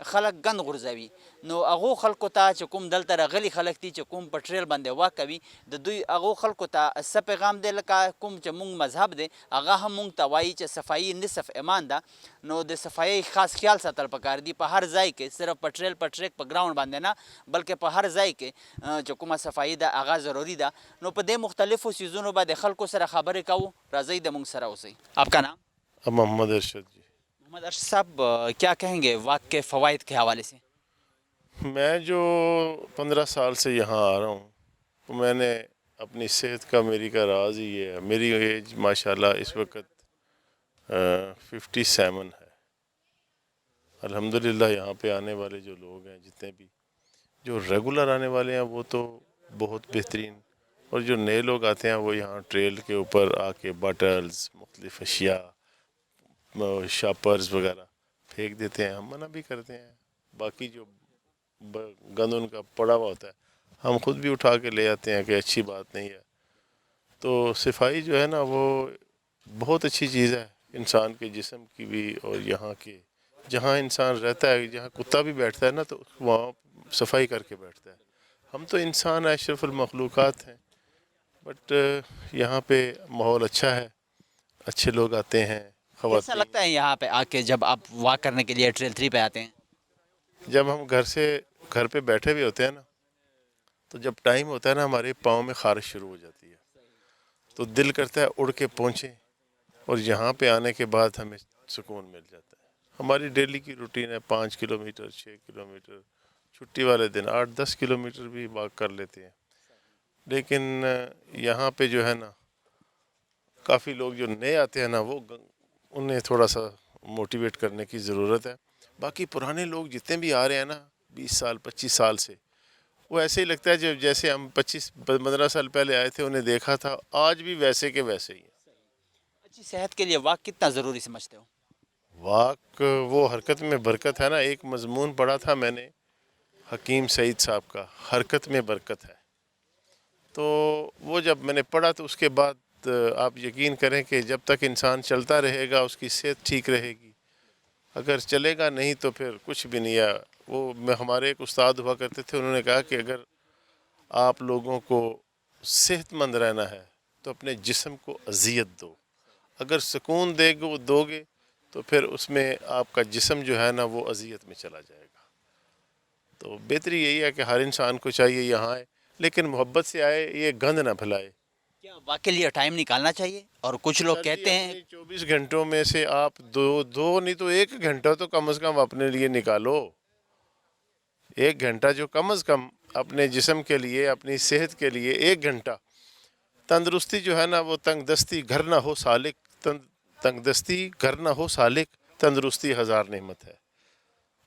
خلق گند غرزوي نو هغه خلکو ته چې کوم دلته راغلي خلک دي چې کوم پټریل باندې واک کوي د دوی هغه خلکو ته څه پیغام دی لکه کوم چې مونږ مذهب دی هغه هم مونږ ته وایي چې صفایي نصف ایمان ده نو د صفایي خاص خیال ساتل پکار دي په هر ځای کې صرف پټریل پټریک په ګراوند باندې نه بلکې په هر ځای کې چې کومه صفایي ده هغه ضروري ده نو په دې مختلفو سیزونو باندې خلکو سره خبرې کوو راځئ د مونږ سره اوسئ آپ کا نام محمد ارشد جی. محمد ارشد صاحب کیا کہیں گے واک کے فوائد کے حوالے سے؟ میں جو 15 سال سے یہاں آ رہا ہوں تو میں نے اپنی صحت کا میری کا راز ہی یہ ہے. میری ایج ماشاءاللہ اس وقت 57 ہے. الحمدللہ یہاں پہ آنے والے جو لوگ ہیں جتنے بھی جو ریگولر آنے والے ہیں وہ تو بہت بہترین، اور جو نئے لوگ آتے ہیں وہ یہاں ٹریل کے اوپر آ کے باٹلز مختلف اشیاء شاپرز وغیرہ پھینک دیتے ہیں. ہم منع بھی کرتے ہیں، باقی جو گند ان کا پڑا ہوا ہوتا ہے ہم خود بھی اٹھا کے لے آتے ہیں کہ اچھی بات نہیں ہے. تو صفائی جو ہے نا وہ بہت اچھی چیز ہے انسان کے جسم کی بھی، اور یہاں کے جہاں انسان رہتا ہے جہاں کتا بھی بیٹھتا ہے نا تو وہاں صفائی کر کے بیٹھتا ہے. ہم تو انسان اشرف المخلوقات ہیں، بٹ یہاں پہ ماحول اچھا ہے، اچھے لوگ آتے ہیں. کیسا لگتا ہے یہاں پہ آ کے جب آپ واک کرنے کے لیے ٹریل 3 پہ آتے ہیں؟ جب ہم گھر پہ بیٹھے ہوئے ہوتے ہیں نا تو جب ٹائم ہوتا ہے نا ہمارے پاؤں میں خارش شروع ہو جاتی ہے تو دل کرتا ہے اڑ کے پہنچیں، اور یہاں پہ آنے کے بعد ہمیں سکون مل جاتا ہے. ہماری ڈیلی کی روٹین ہے 5 کلومیٹر 6 کلومیٹر، چھٹی والے دن 8-10 کلومیٹر بھی واک کر لیتے ہیں. لیکن یہاں پہ جو ہے نا کافی لوگ جو نئے آتے ہیں نا وہ انہیں تھوڑا سا موٹیویٹ کرنے کی ضرورت ہے. باقی پرانے لوگ جتنے بھی آ رہے ہیں نا 20 سال 25 سال سے، وہ ایسے ہی لگتا ہے جیسے ہم 25-15 سال پہلے آئے تھے انہیں دیکھا تھا، آج بھی ویسے کے ویسے ہی ہیں. اچھی صحت کے لیے واک کتنا ضروری سمجھتے ہو؟ واک وہ حرکت میں برکت ہے نا. ایک مضمون پڑھا تھا میں نے حکیم سعید صاحب کا، حرکت میں برکت ہے. تو وہ جب میں نے پڑھا تو اس کے بعد آپ یقین کریں کہ جب تک انسان چلتا رہے گا اس کی صحت ٹھیک رہے گی، اگر چلے گا نہیں تو پھر کچھ بھی نہیں ہے. وہ ہمارے ایک استاد ہوا کرتے تھے، انہوں نے کہا کہ اگر آپ لوگوں کو صحت مند رہنا ہے تو اپنے جسم کو اذیت دو، اگر سکون دو گے تو پھر اس میں آپ کا جسم جو ہے نا وہ اذیت میں چلا جائے گا. تو بہتری یہی ہے کہ ہر انسان کو چاہیے یہاں آئے، لیکن محبت سے آئے، یہ گند نہ پھیلائے. کیا واک کے لیے ٹائم نکالنا چاہیے؟ اور کچھ لوگ کہتے ہیں 24 گھنٹوں میں سے آپ دو نہیں تو 1 گھنٹہ تو کم از کم اپنے لیے نکالو. 1 گھنٹہ جو کم از کم اپنے جسم کے لیے، اپنی صحت کے لیے 1 گھنٹہ. تندرستی جو ہے نا وہ تنگ دستی گھر نہ ہو سالک، تنگ دستی گھر نہ ہو سالک، تندرستی 1000 نعمت ہے.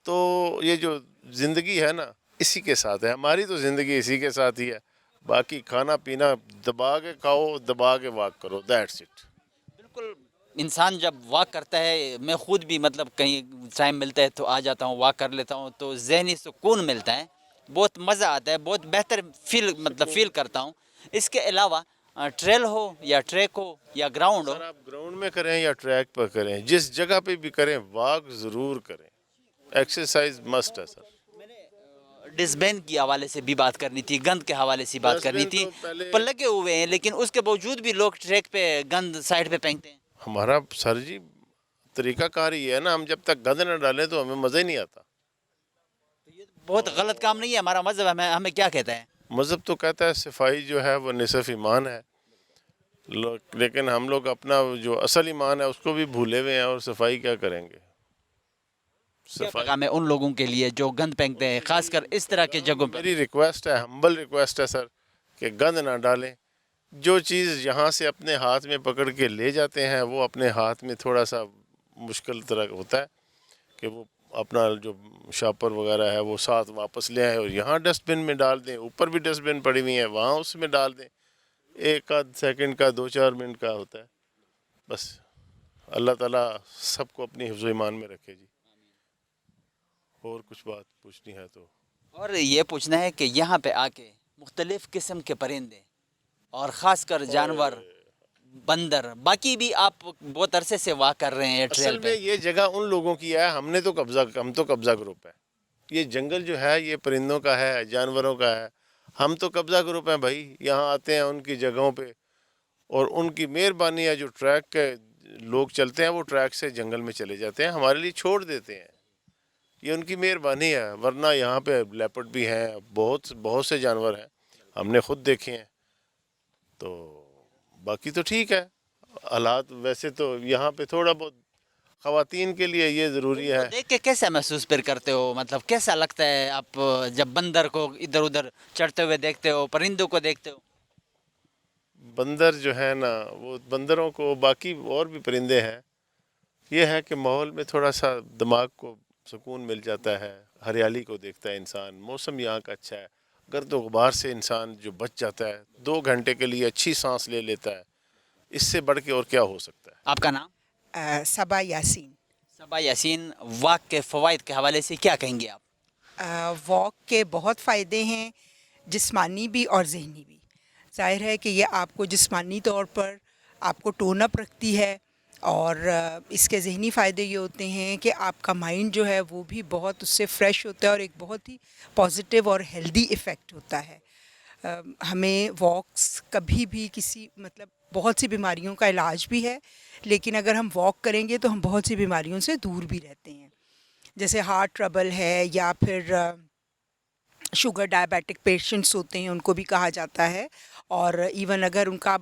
تو یہ جو زندگی ہے نا اسی کے ساتھ ہے، ہماری تو زندگی اسی کے ساتھ ہی ہے. باقی کھانا پینا دبا کے کھاؤ، دبا کے واک کرو، دیٹس اٹ. بالکل. انسان جب واک کرتا ہے، میں خود بھی مطلب کہیں ٹائم ملتا ہے تو آ جاتا ہوں، واک کر لیتا ہوں تو ذہنی سکون ملتا ہے، بہت مزہ آتا ہے، بہت بہتر فیل کرتا ہوں. اس کے علاوہ ٹریل ہو یا ٹریک ہو یا گراؤنڈ ہو، سر آپ گراؤنڈ میں کریں یا ٹریک پر کریں، جس جگہ پہ بھی کریں واک ضرور کریں. ایکسرسائز مسٹ ہے سر. ڈسبین کی حوالے سے بھی بات کرنی تھی، گند کے حوالے سے بات کرنی تھی. پر لگے ہوئے ہیں لیکن اس کے باوجود بھی لوگ ٹریک پہ گند سائڈ پہ پھینکتے ہیں. ہمارا سر جی طریقہ کار ہی ہے نا، ہم جب تک گند نہ ڈالیں تو ہمیں مزہ ہی نہیں آتا. یہ بہت غلط کام نہیں ہے. ہمارا مذہب ہمیں کیا کہتا ہے؟ مذہب تو کہتا ہے صفائی جو ہے وہ نصف ایمان ہے، لیکن ہم لوگ اپنا جو اصل ایمان ہے اس کو بھی بھولے ہوئے ہیں، اور صفائی کیا کریں گے. کیا پیغام ہے ان لوگوں کے لیے جو گند پھینکتے ہیں، خاص کر اس طرح کے جگہوں پہ؟ میری ریکویسٹ ہے، ہمبل ریکویسٹ ہے سر، کہ گند نہ ڈالیں. جو چیز یہاں سے اپنے ہاتھ میں پکڑ کے لے جاتے ہیں وہ اپنے ہاتھ میں تھوڑا سا مشکل طرح ہوتا ہے کہ وہ اپنا جو شاپر وغیرہ ہے وہ ساتھ واپس لے آئیں اور یہاں ڈسٹ بن میں ڈال دیں. اوپر بھی ڈسٹ بن پڑی ہوئی ہیں, وہاں اس میں ڈال دیں. ایک آدھ سیکنڈ کا 2-4 منٹ کا ہوتا ہے بس. اللہ تعالیٰ سب کو اپنی حفظ و ایمان میں رکھے جی. اور کچھ بات پوچھنی ہے تو اور یہ پوچھنا ہے کہ یہاں پہ آ کے مختلف قسم کے پرندے اور خاص کر جانور, بندر, باقی بھی آپ بہت عرصے سے واک کر رہے ہیں ٹریل اصل میں پہ. یہ جگہ ان لوگوں کی ہے, ہم تو قبضہ گروپ ہے. یہ جنگل جو ہے یہ پرندوں کا ہے, جانوروں کا ہے. ہم تو قبضہ گروپ ہیں بھائی. یہاں آتے ہیں ان کی جگہوں پہ اور ان کی مہربانی ہے, جو ٹریک کے لوگ چلتے ہیں وہ ٹریک سے جنگل میں چلے جاتے ہیں, ہمارے لیے چھوڑ دیتے ہیں. یہ ان کی مہربانی ہے, ورنہ یہاں پہ لیپرڈ بھی ہیں, بہت سے جانور ہیں, ہم نے خود دیکھے ہیں. تو باقی تو ٹھیک ہے حالات. ویسے تو یہاں پہ تھوڑا بہت خواتین کے لیے یہ ضروری ہے. دیکھ کے کیسا محسوس پھر کرتے ہو, مطلب کیسا لگتا ہے آپ جب بندر کو ادھر ادھر چڑھتے ہوئے دیکھتے ہو, پرندوں کو دیکھتے ہو؟ بندر جو ہے نا, وہ بندروں کو, باقی اور بھی پرندے ہیں, یہ ہے کہ ماحول میں تھوڑا سا دماغ کو سکون مل جاتا ہے. ہریالی کو دیکھتا ہے انسان, موسم یہاں کا اچھا ہے, گرد و غبار سے انسان جو بچ جاتا ہے, 2 گھنٹے کے لیے اچھی سانس لے لیتا ہے. اس سے بڑھ کے اور کیا ہو سکتا ہے. آپ کا نام؟ صبا یاسین. صبا یاسین, واک کے فوائد کے حوالے سے کیا کہیں گے آپ؟ واک کے بہت فائدے ہیں, جسمانی بھی اور ذہنی بھی. ظاہر ہے کہ یہ آپ کو جسمانی طور پر آپ کو ٹون اپ رکھتی ہے, اور اس کے ذہنی فائدے یہ ہوتے ہیں کہ آپ کا مائنڈ جو ہے وہ بھی بہت اس سے فریش ہوتا ہے, اور ایک بہت ہی پازیٹیو اور ہیلدی ایفیکٹ ہوتا ہے. ہمیں واکس کبھی بھی مطلب بہت سی بیماریوں کا علاج بھی ہے, لیکن اگر ہم واک کریں گے تو ہم بہت سی بیماریوں سے دور بھی رہتے ہیں. جیسے ہارٹ ٹربل ہے, یا پھر شوگر ڈائبیٹک پیشنٹس ہوتے ہیں, ان کو بھی کہا جاتا ہے. اور ایون اگر ان کا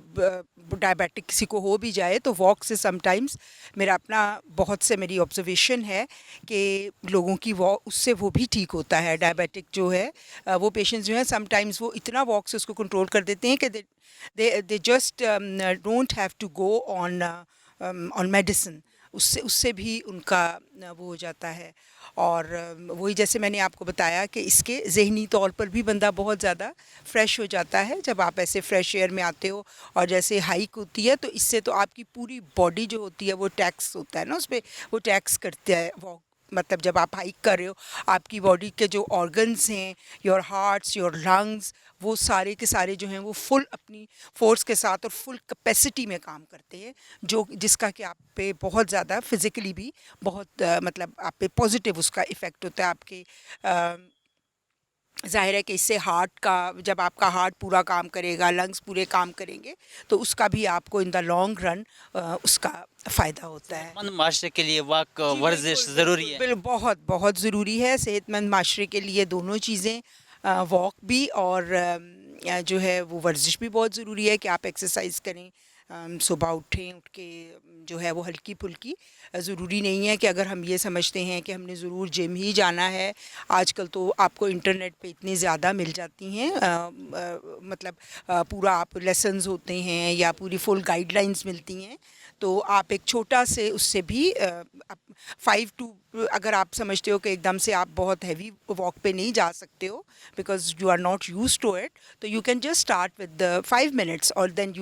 ڈائبیٹک کسی کو ہو بھی جائے تو واک سے سم ٹائمز, میری آبزرویشن ہے کہ لوگوں کی واک اس سے وہ بھی ٹھیک ہوتا ہے. ڈائبیٹک جو ہے وہ پیشنٹس جو ہیں سم ٹائمز وہ اتنا واک سے اس کو کنٹرول کر دیتے ہیں کہ they just don't have to go on medicine. اس سے بھی ان کا وہ ہو جاتا ہے. اور وہی جیسے میں نے آپ کو بتایا کہ اس کے ذہنی طور پر بھی بندہ بہت زیادہ فریش ہو جاتا ہے جب آپ ایسے فریش ایئر میں آتے ہو. اور جیسے ہائیک ہوتی ہے تو اس سے تو آپ کی پوری باڈی جو ہوتی ہے وہ ٹیکس ہوتا ہے نا, اس پہ وہ ٹیکس کرتا ہے واک. مطلب جب آپ ہائیک کر رہے ہو, آپ کی باڈی کے جو آرگنز ہیں, یور ہارٹس, یور لنگز, وہ سارے کے سارے جو ہیں وہ فل اپنی فورس کے ساتھ اور فل کیپیسٹی میں کام کرتے ہیں, جس کا کہ آپ پہ بہت زیادہ فزیکلی بھی بہت مطلب آپ پہ پازیٹیو اس کا ایفیکٹ ہوتا ہے. آپ کے ظاہر ہے کہ اس سے ہارٹ کا, جب آپ کا ہارٹ پورا کام کرے گا, لنگس پورے کام کریں گے, تو اس کا بھی آپ کو ان دا لانگ رن اس کا فائدہ ہوتا ہے. معاشرے کے لیے واک ورزش ضروری ہے؟ بہت بہت ضروری ہے. صحت مند معاشرے کے لیے دونوں چیزیں, واک بھی اور جو ہے وہ ورزش بھی بہت ضروری ہے کہ آپ ایکسرسائز کریں, صبح اٹھ کے جو ہے وہ ہلکی پھلکی. ضروری نہیں ہے کہ اگر ہم یہ سمجھتے ہیں کہ ہم نے ضرور جم ہی جانا ہے. آج کل تو آپ کو انٹرنیٹ پہ اتنی زیادہ مل جاتی ہیں, مطلب پورا آپ لیسنز ہوتے ہیں یا پوری فل گائیڈ لائنز ملتی ہیں. تو آپ ایک چھوٹا سے اس سے بھی 5 اگر آپ سمجھتے ہو کہ ایک دم سے آپ بہت ہیوی واک پہ نہیں جا سکتے ہو because you are not used to it, تو you can just start with 5 minutes اور then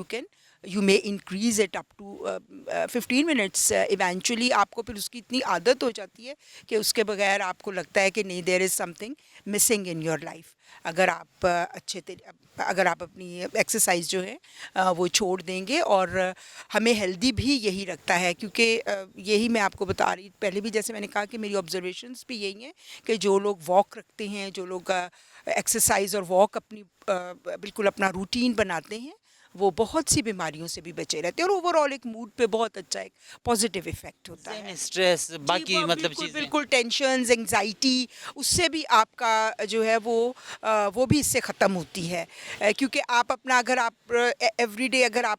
you may increase it up to 15 minutes. Eventually آپ کو پھر اس کی اتنی عادت ہو جاتی ہے کہ اس کے بغیر آپ کو لگتا ہے کہ نہیں, there is something missing in your life. اگر آپ اگر آپ اپنی ایکسرسائز جو ہے وہ چھوڑ دیں گے. اور ہمیں ہیلدی بھی یہی رکھتا ہے, کیونکہ یہی میں آپ کو بتا رہی پہلے بھی, جیسے میں نے کہا کہ میری آبزرویشنس بھی یہی ہیں کہ جو لوگ واک رکھتے ہیں, جو لوگ ایکسرسائز اور واک اپنی بالکل اپنا روٹین بناتے ہیں, وہ بہت سی بیماریوں سے بھی بچے رہتے ہیں, اور اوور آل ایک موڈ پہ بہت اچھا ایک پازیٹیو ایفیکٹ ہوتا ہے. اسٹریس باقی مطلب چیزیں بالکل ٹینشنز, انگزائٹی, اس سے بھی آپ کا جو ہے وہ بھی اس سے ختم ہوتی ہے. کیونکہ آپ اپنا اگر آپ ایوری ڈے اگر آپ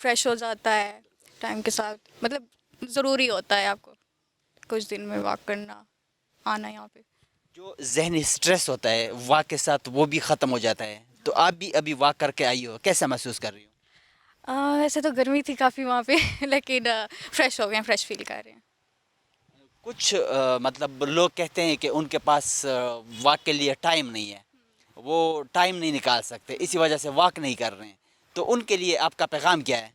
فریش ہو جاتا ہے ٹائم کے ساتھ. مطلب ضروری ہوتا ہے آپ کو کچھ دن میں واک کرنا, آنا یہاں پہ. جو ذہنی سٹریس ہوتا ہے واک کے ساتھ وہ بھی ختم ہو جاتا ہے. تو آپ بھی ابھی واک کر کے آئی ہو, کیسا محسوس کر رہی ہو؟ ویسے تو گرمی تھی کافی وہاں پہ لیکن فریش ہو گئے ہیں, فریش فیل کر رہے ہیں. کچھ مطلب لوگ کہتے ہیں کہ ان کے پاس واک کے لیے ٹائم نہیں ہے, وہ ٹائم نہیں نکال سکتے, اسی وجہ سے واک نہیں کر رہے ہیں. تو ان کے لیے آپ کا پیغام کیا ہے؟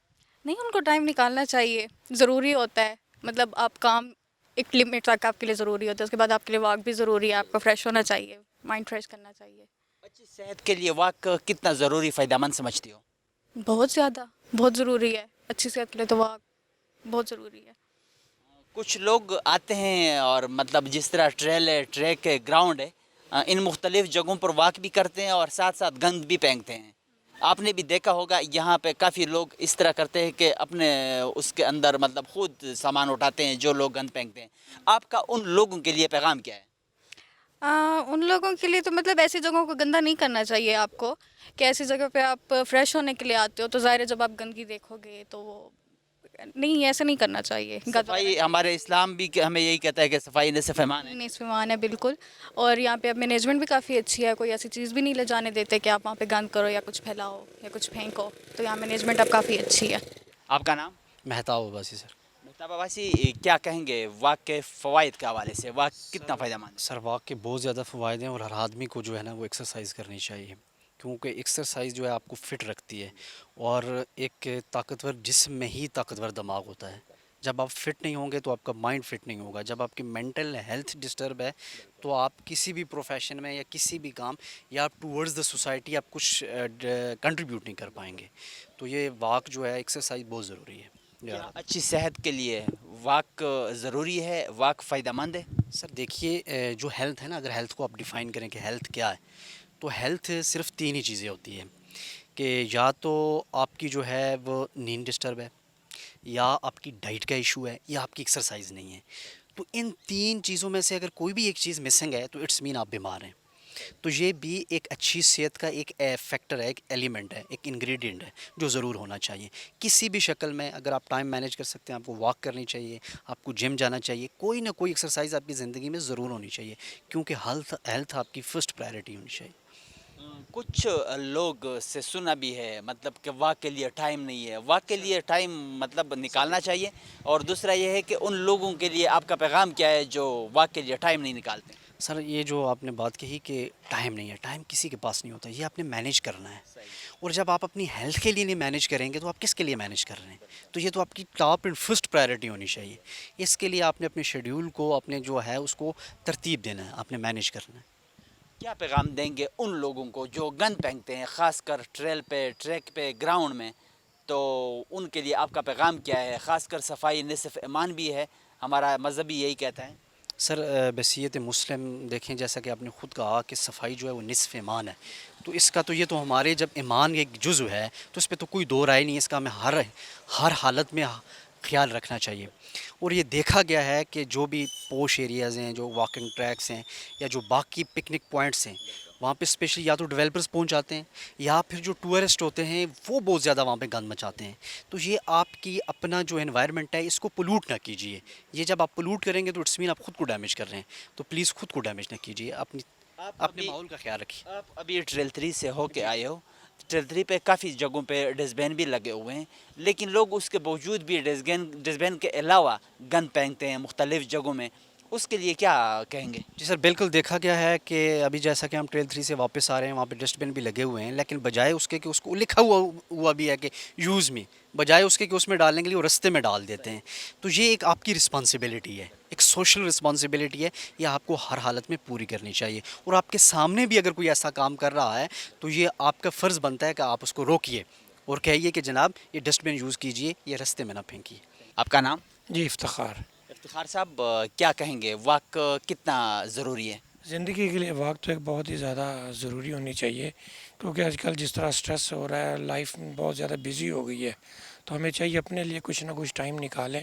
نہیں, ان کو ٹائم نکالنا چاہیے, ضروری ہوتا ہے. مطلب آپ کام ایک لمٹ تک آپ کے لیے ضروری ہوتا ہے, اس کے بعد آپ کے لیے واک بھی ضروری ہے. آپ کو فریش ہونا چاہیے, مائنڈ فریش کرنا چاہیے. اچھی صحت کے لیے واک کتنا ضروری, فائدہ مند سمجھتی ہو؟ بہت زیادہ, بہت ضروری ہے. اچھی صحت کے لیے تو واک بہت ضروری ہے. کچھ لوگ آتے ہیں اور مطلب جس طرح ٹریل ہے, ٹریک ہے, گراؤنڈ ہے, ان مختلف جگہوں پر واک بھی کرتے ہیں اور ساتھ ساتھ گند بھی پھینکتے ہیں. آپ نے بھی دیکھا ہوگا یہاں پہ کافی لوگ اس طرح کرتے ہیں کہ اپنے اس کے اندر مطلب خود سامان اٹھاتے ہیں جو لوگ گند پھینکتے ہیں. آپ کا ان لوگوں کے لیے پیغام کیا ہے؟ ان لوگوں کے لیے تو مطلب ایسی جگہوں کو گندہ نہیں کرنا چاہیے آپ کو, کہ ایسی جگہ پہ آپ فریش ہونے کے لیے آتے ہو تو ظاہر ہے جب آپ گندگی دیکھو گے تو وہ نہیں, ایسا نہیں کرنا چاہیے. صفائی, ہمارے اسلام بھی ہمیں یہی کہتا ہے کہ صفائی نصف ایمان ہے. نصف ایمان ہے بالکل. اور یہاں پہ اب مینجمنٹ بھی کافی اچھی ہے, کوئی ایسی چیز بھی نہیں لے جانے دیتے کہ آپ وہاں پہ گند کرو یا کچھ پھیلاؤ یا کچھ پھینکو. تو یہاں مینجمنٹ اب کافی اچھی ہے. آپ کا نام؟ مہتاب عباسی سر. مہتاب عباسی, کیا کہیں گے واک کے فوائد کے حوالے سے, واک کتنا فائدہ مند ہے؟ سر واک کے بہت زیادہ فوائد ہیں, اور ہر آدمی کو جو ہے نا وہ ایکسرسائز کرنی چاہیے, کیونکہ ایکسرسائز جو ہے آپ کو فٹ رکھتی ہے. اور ایک طاقتور جسم میں ہی طاقتور دماغ ہوتا ہے. جب آپ فٹ نہیں ہوں گے تو آپ کا مائنڈ فٹ نہیں ہوگا. جب آپ کی مینٹل ہیلتھ ڈسٹرب ہے تو آپ کسی بھی پروفیشن میں یا کسی بھی کام یا آپ ٹورڈز دا سوسائٹی آپ کچھ کنٹریبیوٹ نہیں کر پائیں گے. تو یہ واک جو ہے ایکسرسائز بہت ضروری ہے. کیا اچھی صحت کے لیے واک ضروری ہے, واک فائدہ مند ہے؟ سر دیکھیے, جو ہیلتھ ہے نا, اگر ہیلتھ کو آپ ڈیفائن کریں کہ ہیلتھ کیا ہے, تو ہیلتھ صرف 3 ہی چیزیں ہوتی ہیں, کہ یا تو آپ کی جو ہے وہ نیند ڈسٹرب ہے, یا آپ کی ڈائٹ کا ایشو ہے, یا آپ کی ایکسرسائز نہیں ہے. تو ان 3 چیزوں میں سے اگر کوئی بھی ایک چیز مسنگ ہے تو اٹس مین آپ بیمار ہیں. تو یہ بھی ایک اچھی صحت کا ایک فیکٹر ہے, ایک ایلیمنٹ ہے, ایک انگریڈینٹ ہے جو ضرور ہونا چاہیے کسی بھی شکل میں. اگر آپ ٹائم مینیج کر سکتے ہیں, آپ کو واک کرنی چاہیے, آپ کو جم جانا چاہیے, کوئی نہ کوئی ایکسرسائز آپ کی زندگی میں ضرور ہونی چاہیے, کیونکہ ہیلتھ آپ کی فرسٹ پرائرٹی ہونی چاہیے. کچھ لوگ سے سنا بھی ہے مطلب کہ واک کے لیے ٹائم نہیں ہے. واک کے لیے ٹائم مطلب نکالنا چاہیے. اور دوسرا یہ ہے کہ ان لوگوں کے لیے آپ کا پیغام کیا ہے جو واک کے لیے ٹائم نہیں نکالتے؟ سر یہ جو آپ نے بات کہی کہ ٹائم نہیں ہے, ٹائم کسی کے پاس نہیں ہوتا, یہ آپ نے مینیج کرنا ہے. اور جب آپ اپنی ہیلتھ کے لیے نہیں مینیج کریں گے تو آپ کس کے لیے مینیج کر رہے ہیں؟ تو یہ تو آپ کی ٹاپ اینڈ فرسٹ پرائرٹی ہونی چاہیے. اس کے لیے آپ نے اپنے شیڈیول کو, اپنے جو ہے اس کو ترتیب دینا ہے, آپ نے مینیج کرنا ہے. کیا پیغام دیں گے ان لوگوں کو جو گند پھینکتے ہیں, خاص کر ٹریل پہ, ٹریک پہ, گراؤنڈ میں؟ تو ان کے لیے آپ کا پیغام کیا ہے؟ خاص کر صفائی نصف ایمان بھی ہے, ہمارا مذہب بھی یہی کہتا ہے. سر بصیت مسلم دیکھیں, جیسا کہ آپ نے خود کہا کہ صفائی جو ہے وہ نصف ایمان ہے, تو اس کا تو یہ تو ہمارے جب ایمان ایک جزو ہے تو اس پہ تو کوئی دو رائے نہیں. اس کا ہمیں ہر حالت میں خیال رکھنا چاہیے. اور یہ دیکھا گیا ہے کہ جو بھی پوش ایریاز ہیں, جو واکنگ ٹریکس ہیں, یا جو باقی پکنک پوائنٹس ہیں, وہاں پہ اسپیشلی یا تو ڈیولپرز پہنچ جاتے ہیں, یا پھر جو ٹورسٹ ہوتے ہیں وہ بہت زیادہ وہاں پہ گند مچاتے ہیں. تو یہ آپ کی اپنا جو انوائرمنٹ ہے اس کو پولوٹ نہ کیجیے. یہ جب آپ پولوٹ کریں گے تو اٹس مین آپ خود کو ڈیمیج کر رہے ہیں. تو پلیز خود کو ڈیمیج نہ کیجیے, اپنے ماحول کا خیال رکھیے. آپ ابھی ٹریل 3 سے ہو کے آئے ہو, ٹریل 3 پہ کافی جگہوں پہ ڈسٹ بین بھی لگے ہوئے ہیں, لیکن لوگ اس کے باوجود بھی ڈسٹ بین کے علاوہ گند پھینکتے ہیں مختلف جگہوں میں. اس کے لیے کیا کہیں گے؟ جی سر, بالکل دیکھا گیا ہے کہ ابھی جیسا کہ ہم ٹریل 3 سے واپس آ رہے ہیں, وہاں پہ ڈسٹ بن بھی لگے ہوئے ہیں, لیکن بجائے اس کے کہ اس کو لکھا ہوا بھی ہے کہ یوز می, بجائے اس کے کہ اس میں ڈالنے کے لیے وہ رستے میں ڈال دیتے ہیں. تو یہ ایک آپ کی رسپانسبلٹی ہے, ایک سوشل رسپانسبلٹی ہے, یہ آپ کو ہر حالت میں پوری کرنی چاہیے. اور آپ کے سامنے بھی اگر کوئی ایسا کام کر رہا ہے تو یہ آپ کا فرض بنتا ہے کہ آپ اس کو روکیے اور کہیے کہ جناب یہ ڈسٹ بن یوز کیجیے, یہ رستے میں نہ پھینکیے. آپ کا نام؟ جی افتخار. افتخار صاحب, کیا کہیں گے, واک کتنا ضروری ہے؟ زندگی کے لیے واک تو ایک بہت ہی زیادہ ضروری ہونی چاہیے, کیونکہ آج کل جس طرح سٹریس ہو رہا ہے, لائف بہت زیادہ بزی ہو گئی ہے, تو ہمیں چاہیے اپنے لیے کچھ نہ کچھ ٹائم نکالیں.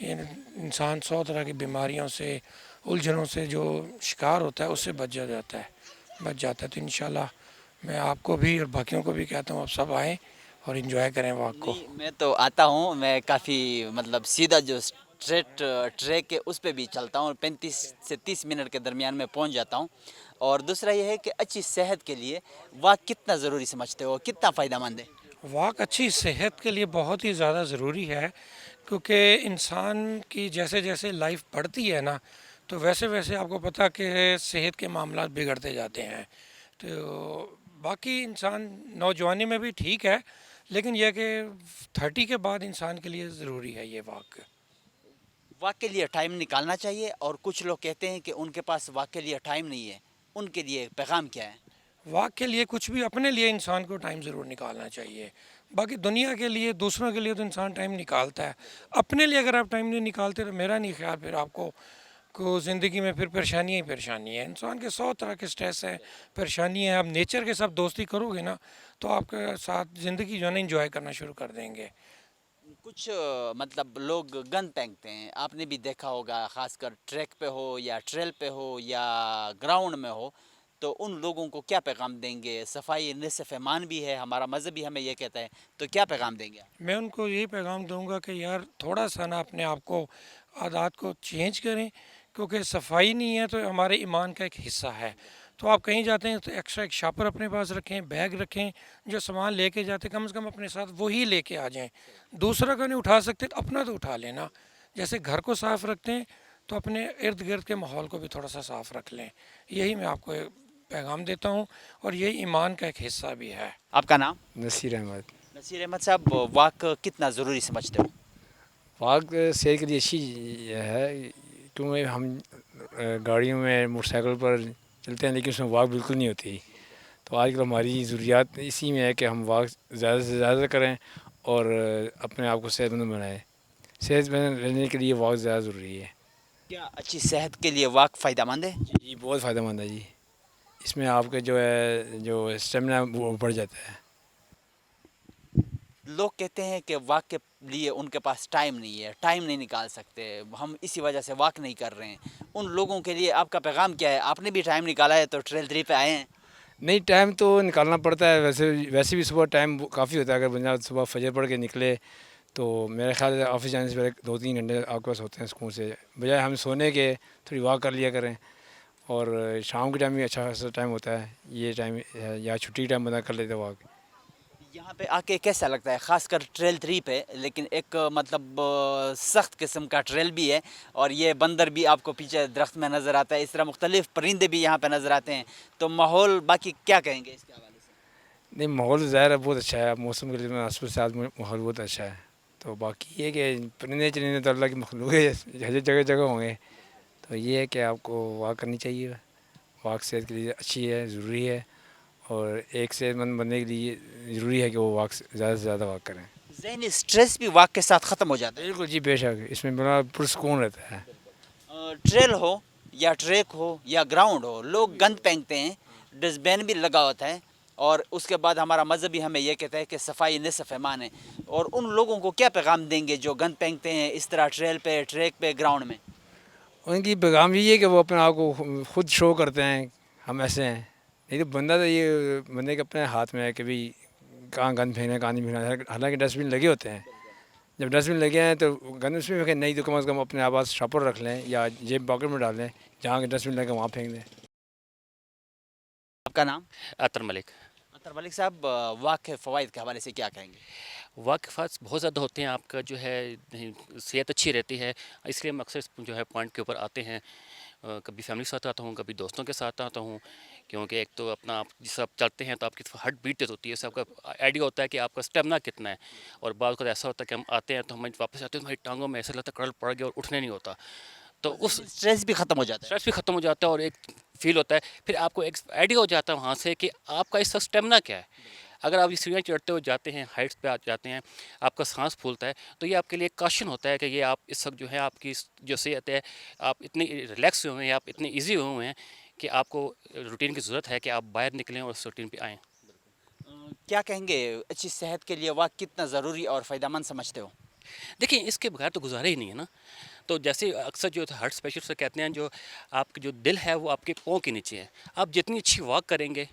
انسان 100 طرح کی بیماریوں سے, الجھنوں سے جو شکار ہوتا ہے اس سے بچ جاتا ہے. تو انشاءاللہ میں آپ کو بھی اور باقیوں کو بھی کہتا ہوں آپ سب آئیں اور انجوائے کریں واک کو. نہیں میں تو آتا ہوں, میں کافی مطلب سیدھا جو اسٹریٹ ٹریک ہے اس پہ بھی چلتا ہوں, 35 سے 30 منٹ کے درمیان میں پہنچ جاتا ہوں. اور دوسرا یہ ہے کہ اچھی صحت کے لیے واک کتنا ضروری سمجھتے ہو, کتنا فائدہ مند ہے؟ واک اچھی صحت کے لیے بہت ہی زیادہ ضروری ہے, کیونکہ انسان کی جیسے جیسے لائف بڑھتی ہے نا, تو ویسے ویسے آپ کو پتہ کہ صحت کے معاملات بگڑتے جاتے ہیں. تو باقی انسان نوجوانی میں بھی ٹھیک ہے, لیکن یہ کہ 30 کے بعد انسان کے لیے ضروری ہے یہ واک. واک کے لیے ٹائم نکالنا چاہیے, اور کچھ لوگ کہتے ہیں کہ ان کے پاس واک کے لیے ٹائم نہیں ہے, ان کے لیے پیغام کیا ہے؟ واک کے لیے کچھ بھی اپنے لیے انسان کو ٹائم ضرور نکالنا چاہیے. باقی دنیا کے لیے دوسروں کے لیے تو انسان ٹائم نکالتا ہے, اپنے لیے اگر آپ ٹائم نہیں نکالتے تو میرا نہیں خیال پھر آپ کو زندگی میں پھر پریشانی ہی پریشانی ہے. انسان کے 100 طرح کے سٹریس ہیں, پریشانی ہیں. آپ نیچر کے ساتھ دوستی کرو گے نا تو آپ کے ساتھ زندگی جو ہے نا انجوائے کرنا شروع کر دیں گے. کچھ مطلب لوگ گند پھینکتے ہیں, آپ نے بھی دیکھا ہوگا, خاص کر ٹریک پہ ہو یا ٹریل پہ ہو یا گراؤنڈ میں ہو, تو ان لوگوں کو کیا پیغام دیں گے؟ صفائی نصف ایمان بھی ہے, ہمارا مذہب بھی ہمیں یہ کہتا ہے, تو کیا پیغام دیں گے آپ؟ میں ان کو یہی پیغام دوں گا کہ یار تھوڑا سا نا اپنے آپ کو عادات کو چینج کریں, کیونکہ صفائی نہیں ہے تو ہمارے ایمان کا ایک حصہ ہے. تو آپ کہیں جاتے ہیں تو ایکسٹرا ایک شاپر اپنے پاس رکھیں, بیگ رکھیں, جو سامان لے کے جاتے کم از کم اپنے ساتھ وہی لے کے آ جائیں. دوسرا کا نہیں اٹھا سکتے تو اپنا تو اٹھا لینا. جیسے گھر کو صاف رکھتے ہیں تو اپنے ارد گرد کے ماحول کو بھی تھوڑا سا صاف رکھ لیں. یہی میں آپ کو پیغام دیتا ہوں, اور یہی ایمان کا ایک حصہ بھی ہے. آپ کا نام؟ نصیر احمد. نصیر احمد صاحب, واک کتنا ضروری سمجھتے ہو؟ واک صحت کے لیے اچھی ہے, کیونکہ ہم گاڑیوں میں موٹر سائیکل پر چلتے ہیں لیکن اس میں واک بالکل نہیں ہوتی. تو آج کل ہماری ضروریات اسی میں ہے کہ ہم واک زیادہ سے زیادہ کریں اور اپنے آپ کو صحت مند بنائیں. صحت مند رہنے کے لیے واک زیادہ ضروری ہے. کیا اچھی صحت کے لیے واک فائدہ مند ہے؟ جی بہت فائدہ مند ہے جی. اس میں آپ کا جو اسٹیمنا وہ بڑھ جاتا ہے. لوگ کہتے ہیں کہ واک کے لیے ان کے پاس ٹائم نہیں ہے, ٹائم نہیں نکال سکتے, ہم اسی وجہ سے واک نہیں کر رہے ہیں. ان لوگوں کے لیے آپ کا پیغام کیا ہے؟ آپ نے بھی ٹائم نکالا ہے تو ٹریل 3 پہ آئے ہیں. نہیں, ٹائم تو نکالنا پڑتا ہے. ویسے بھی صبح ٹائم کافی ہوتا ہے. اگر بندہ صبح فجر پڑھ کے نکلے تو میرے خیال سے آفس جانے سے پہلے 2-3 گھنٹے آپ کے پاس ہوتے ہیں سکون سے, بجائے ہم سونے کے تھوڑی واک کر لیا کریں. اور شام کے ٹائم بھی اچھا خاصا ٹائم ہوتا ہے, یہ ٹائم ہے, یا چھٹی ٹائم بندہ کر لیتا ہے واک. یہاں پہ آ کے کیسا لگتا ہے, خاص کر ٹریل 3 پہ؟ لیکن ایک مطلب سخت قسم کا ٹریل بھی ہے, اور یہ بندر بھی آپ کو پیچھے درخت میں نظر آتا ہے, اس طرح مختلف پرندے بھی یہاں پہ نظر آتے ہیں. تو ماحول باقی کیا کہیں گے اس کے حوالے سے؟ نہیں, ماحول ظاہر ہے بہت اچھا ہے. موسم کے لیے مناسب سے آج ماحول بہت اچھا ہے. تو باقی یہ کہ پرندے چرندے تو اللہ کی مخلوق ہے, ہر جگہ جگہ ہوں گے. تو یہ ہے کہ آپ کو واک کرنی چاہیے. واک صحت کے لیے اچھی ہے, ضروری ہے, اور ایک صحت مند بننے کے لیے ضروری ہے کہ وہ واک زیادہ سے زیادہ واک کریں. ذہنی سٹریس بھی واک کے ساتھ ختم ہو جاتا ہے. بالکل جی, بے شک اس میں بڑا پرسکون رہتا ہے. ٹریل ہو یا ٹریک ہو یا گراؤنڈ ہو, لوگ گند پھینکتے ہیں, ڈسٹ بین بھی لگا ہوتا ہے, اور اس کے بعد ہمارا مذہب بھی ہمیں یہ کہتا ہے کہ صفائی نصف ایمان ہے. اور ان لوگوں کو کیا پیغام دیں گے جو گند پھینکتے ہیں اس طرح ٹریل پہ, ٹریک پہ, گراؤنڈ میں؟ ان کی پیغام یہ ہے کہ وہ اپنے آپ کو خود شو کرتے ہیں ہم ایسے ہیں. نہیں تو بندہ تو یہ بندے کے اپنے ہاتھ میں ہے کہ بھی کہاں گند پھینکنا کہاں نہیں پھینکنا. حالانکہ ڈسٹ بن لگے ہوتے ہیں, جب ڈسٹ بن لگے ہیں تو گند اس میں پھینکیں, نہیں تو کم از کم اپنے آپ شاپر رکھ لیں یا جیب پاکٹ میں ڈال لیں, جہاں ڈسٹ بن لگے وہاں پھینک دیں. آپ کا نام؟ عطر ملک. عطر ملک صاحب, واک کے فوائد کے حوالے سے کیا کہیں گے؟ واک کے فائدے بہت زیادہ ہوتے ہیں. آپ کا جو ہے صحت اچھی رہتی ہے, اس لیے ہم اکثر جو ہے پوائنٹ کے اوپر آتے ہیں. کبھی فیملی کے ساتھ آتا ہوں, کبھی دوستوں کے ساتھ آتا ہوں, کیونکہ ایک تو اپنا آپ جس آپ چلتے ہیں تو آپ کی ہارٹ بیٹ تیز ہوتی ہے, اس سے آپ کا آئیڈیا ہوتا ہے کہ آپ کا اسٹیمنا کتنا ہے. اور بعض اوقات ایسا ہوتا ہے کہ ہم آتے ہیں تو ہم واپس آتے ہیں تو ہماری ٹانگوں میں ایسا لگتا ہے کرل پڑ گیا اور اٹھنے نہیں ہوتا. تو اس سٹریس بھی ختم ہو جاتا ہے. اسٹریس بھی ختم ہو جاتا ہے, اور ایک فیل ہوتا ہے, پھر آپ کو ایک آئیڈیا ہو جاتا ہے وہاں سے کہ آپ کا اس وقت اسٹیمنا کیا ہے. اگر آپ یہ سیڑھیاں چڑھتے ہوئے جاتے ہیں, ہائٹس پہ جاتے ہیں, آپ کا سانس پھولتا ہے, تو یہ آپ کے لیے ایک کاشن ہوتا ہے کہ یہ آپ اس وقت جو ہے آپ کی جو صحت ہے, آپ اتنی ریلیکس ہوئے ہیں, آپ اتنے ایزی ہوئے ہیں کہ آپ کو روٹین کی ضرورت ہے کہ آپ باہر نکلیں اور اس روٹین پہ آئیں. کیا کہیں گے, اچھی صحت کے لیے واک کتنا ضروری اور فائدہ مند سمجھتے ہو؟ دیکھیں, اس کے بغیر تو گزارا ہی نہیں ہے نا. تو جیسے اکثر جو ہارٹ اسپیشلسٹ سے کہتے ہیں, جو آپ کی جو دل ہے وہ آپ کے پاؤں کے نیچے ہے. آپ جتنی اچھی واک کریں گے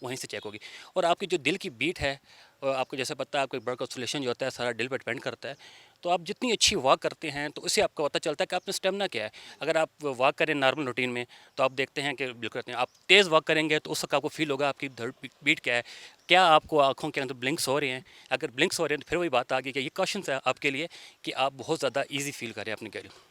وہیں سے چیک ہوگی, اور آپ کی جو دل کی بیٹ ہے اور آپ کو جیسے پتہ ہے آپ کو بلڈ سرکولیشن جو ہوتا ہے سارا دل پہ ڈپینڈ کرتا ہے. تو آپ جتنی اچھی واک کرتے ہیں تو اس سے آپ کو پتہ چلتا ہے کہ آپ میں اسٹیمنا کیا ہے. اگر آپ واک کریں نارمل روٹین میں تو آپ دیکھتے ہیں کہ بالکل آپ تیز واک کریں گے تو اس وقت آپ کو فیل ہوگا آپ کی بیٹ کیا ہے, کیا آپ کو آنکھوں کے اندر بلنکس ہو رہے ہیں. اگر بلنکس ہو رہے ہیں تو پھر وہی بات آ گئی کہ یہ کوشچنس ہے آپ کے لیے کہ آپ بہت زیادہ ایزی فیل کریں اپنے کیریئر.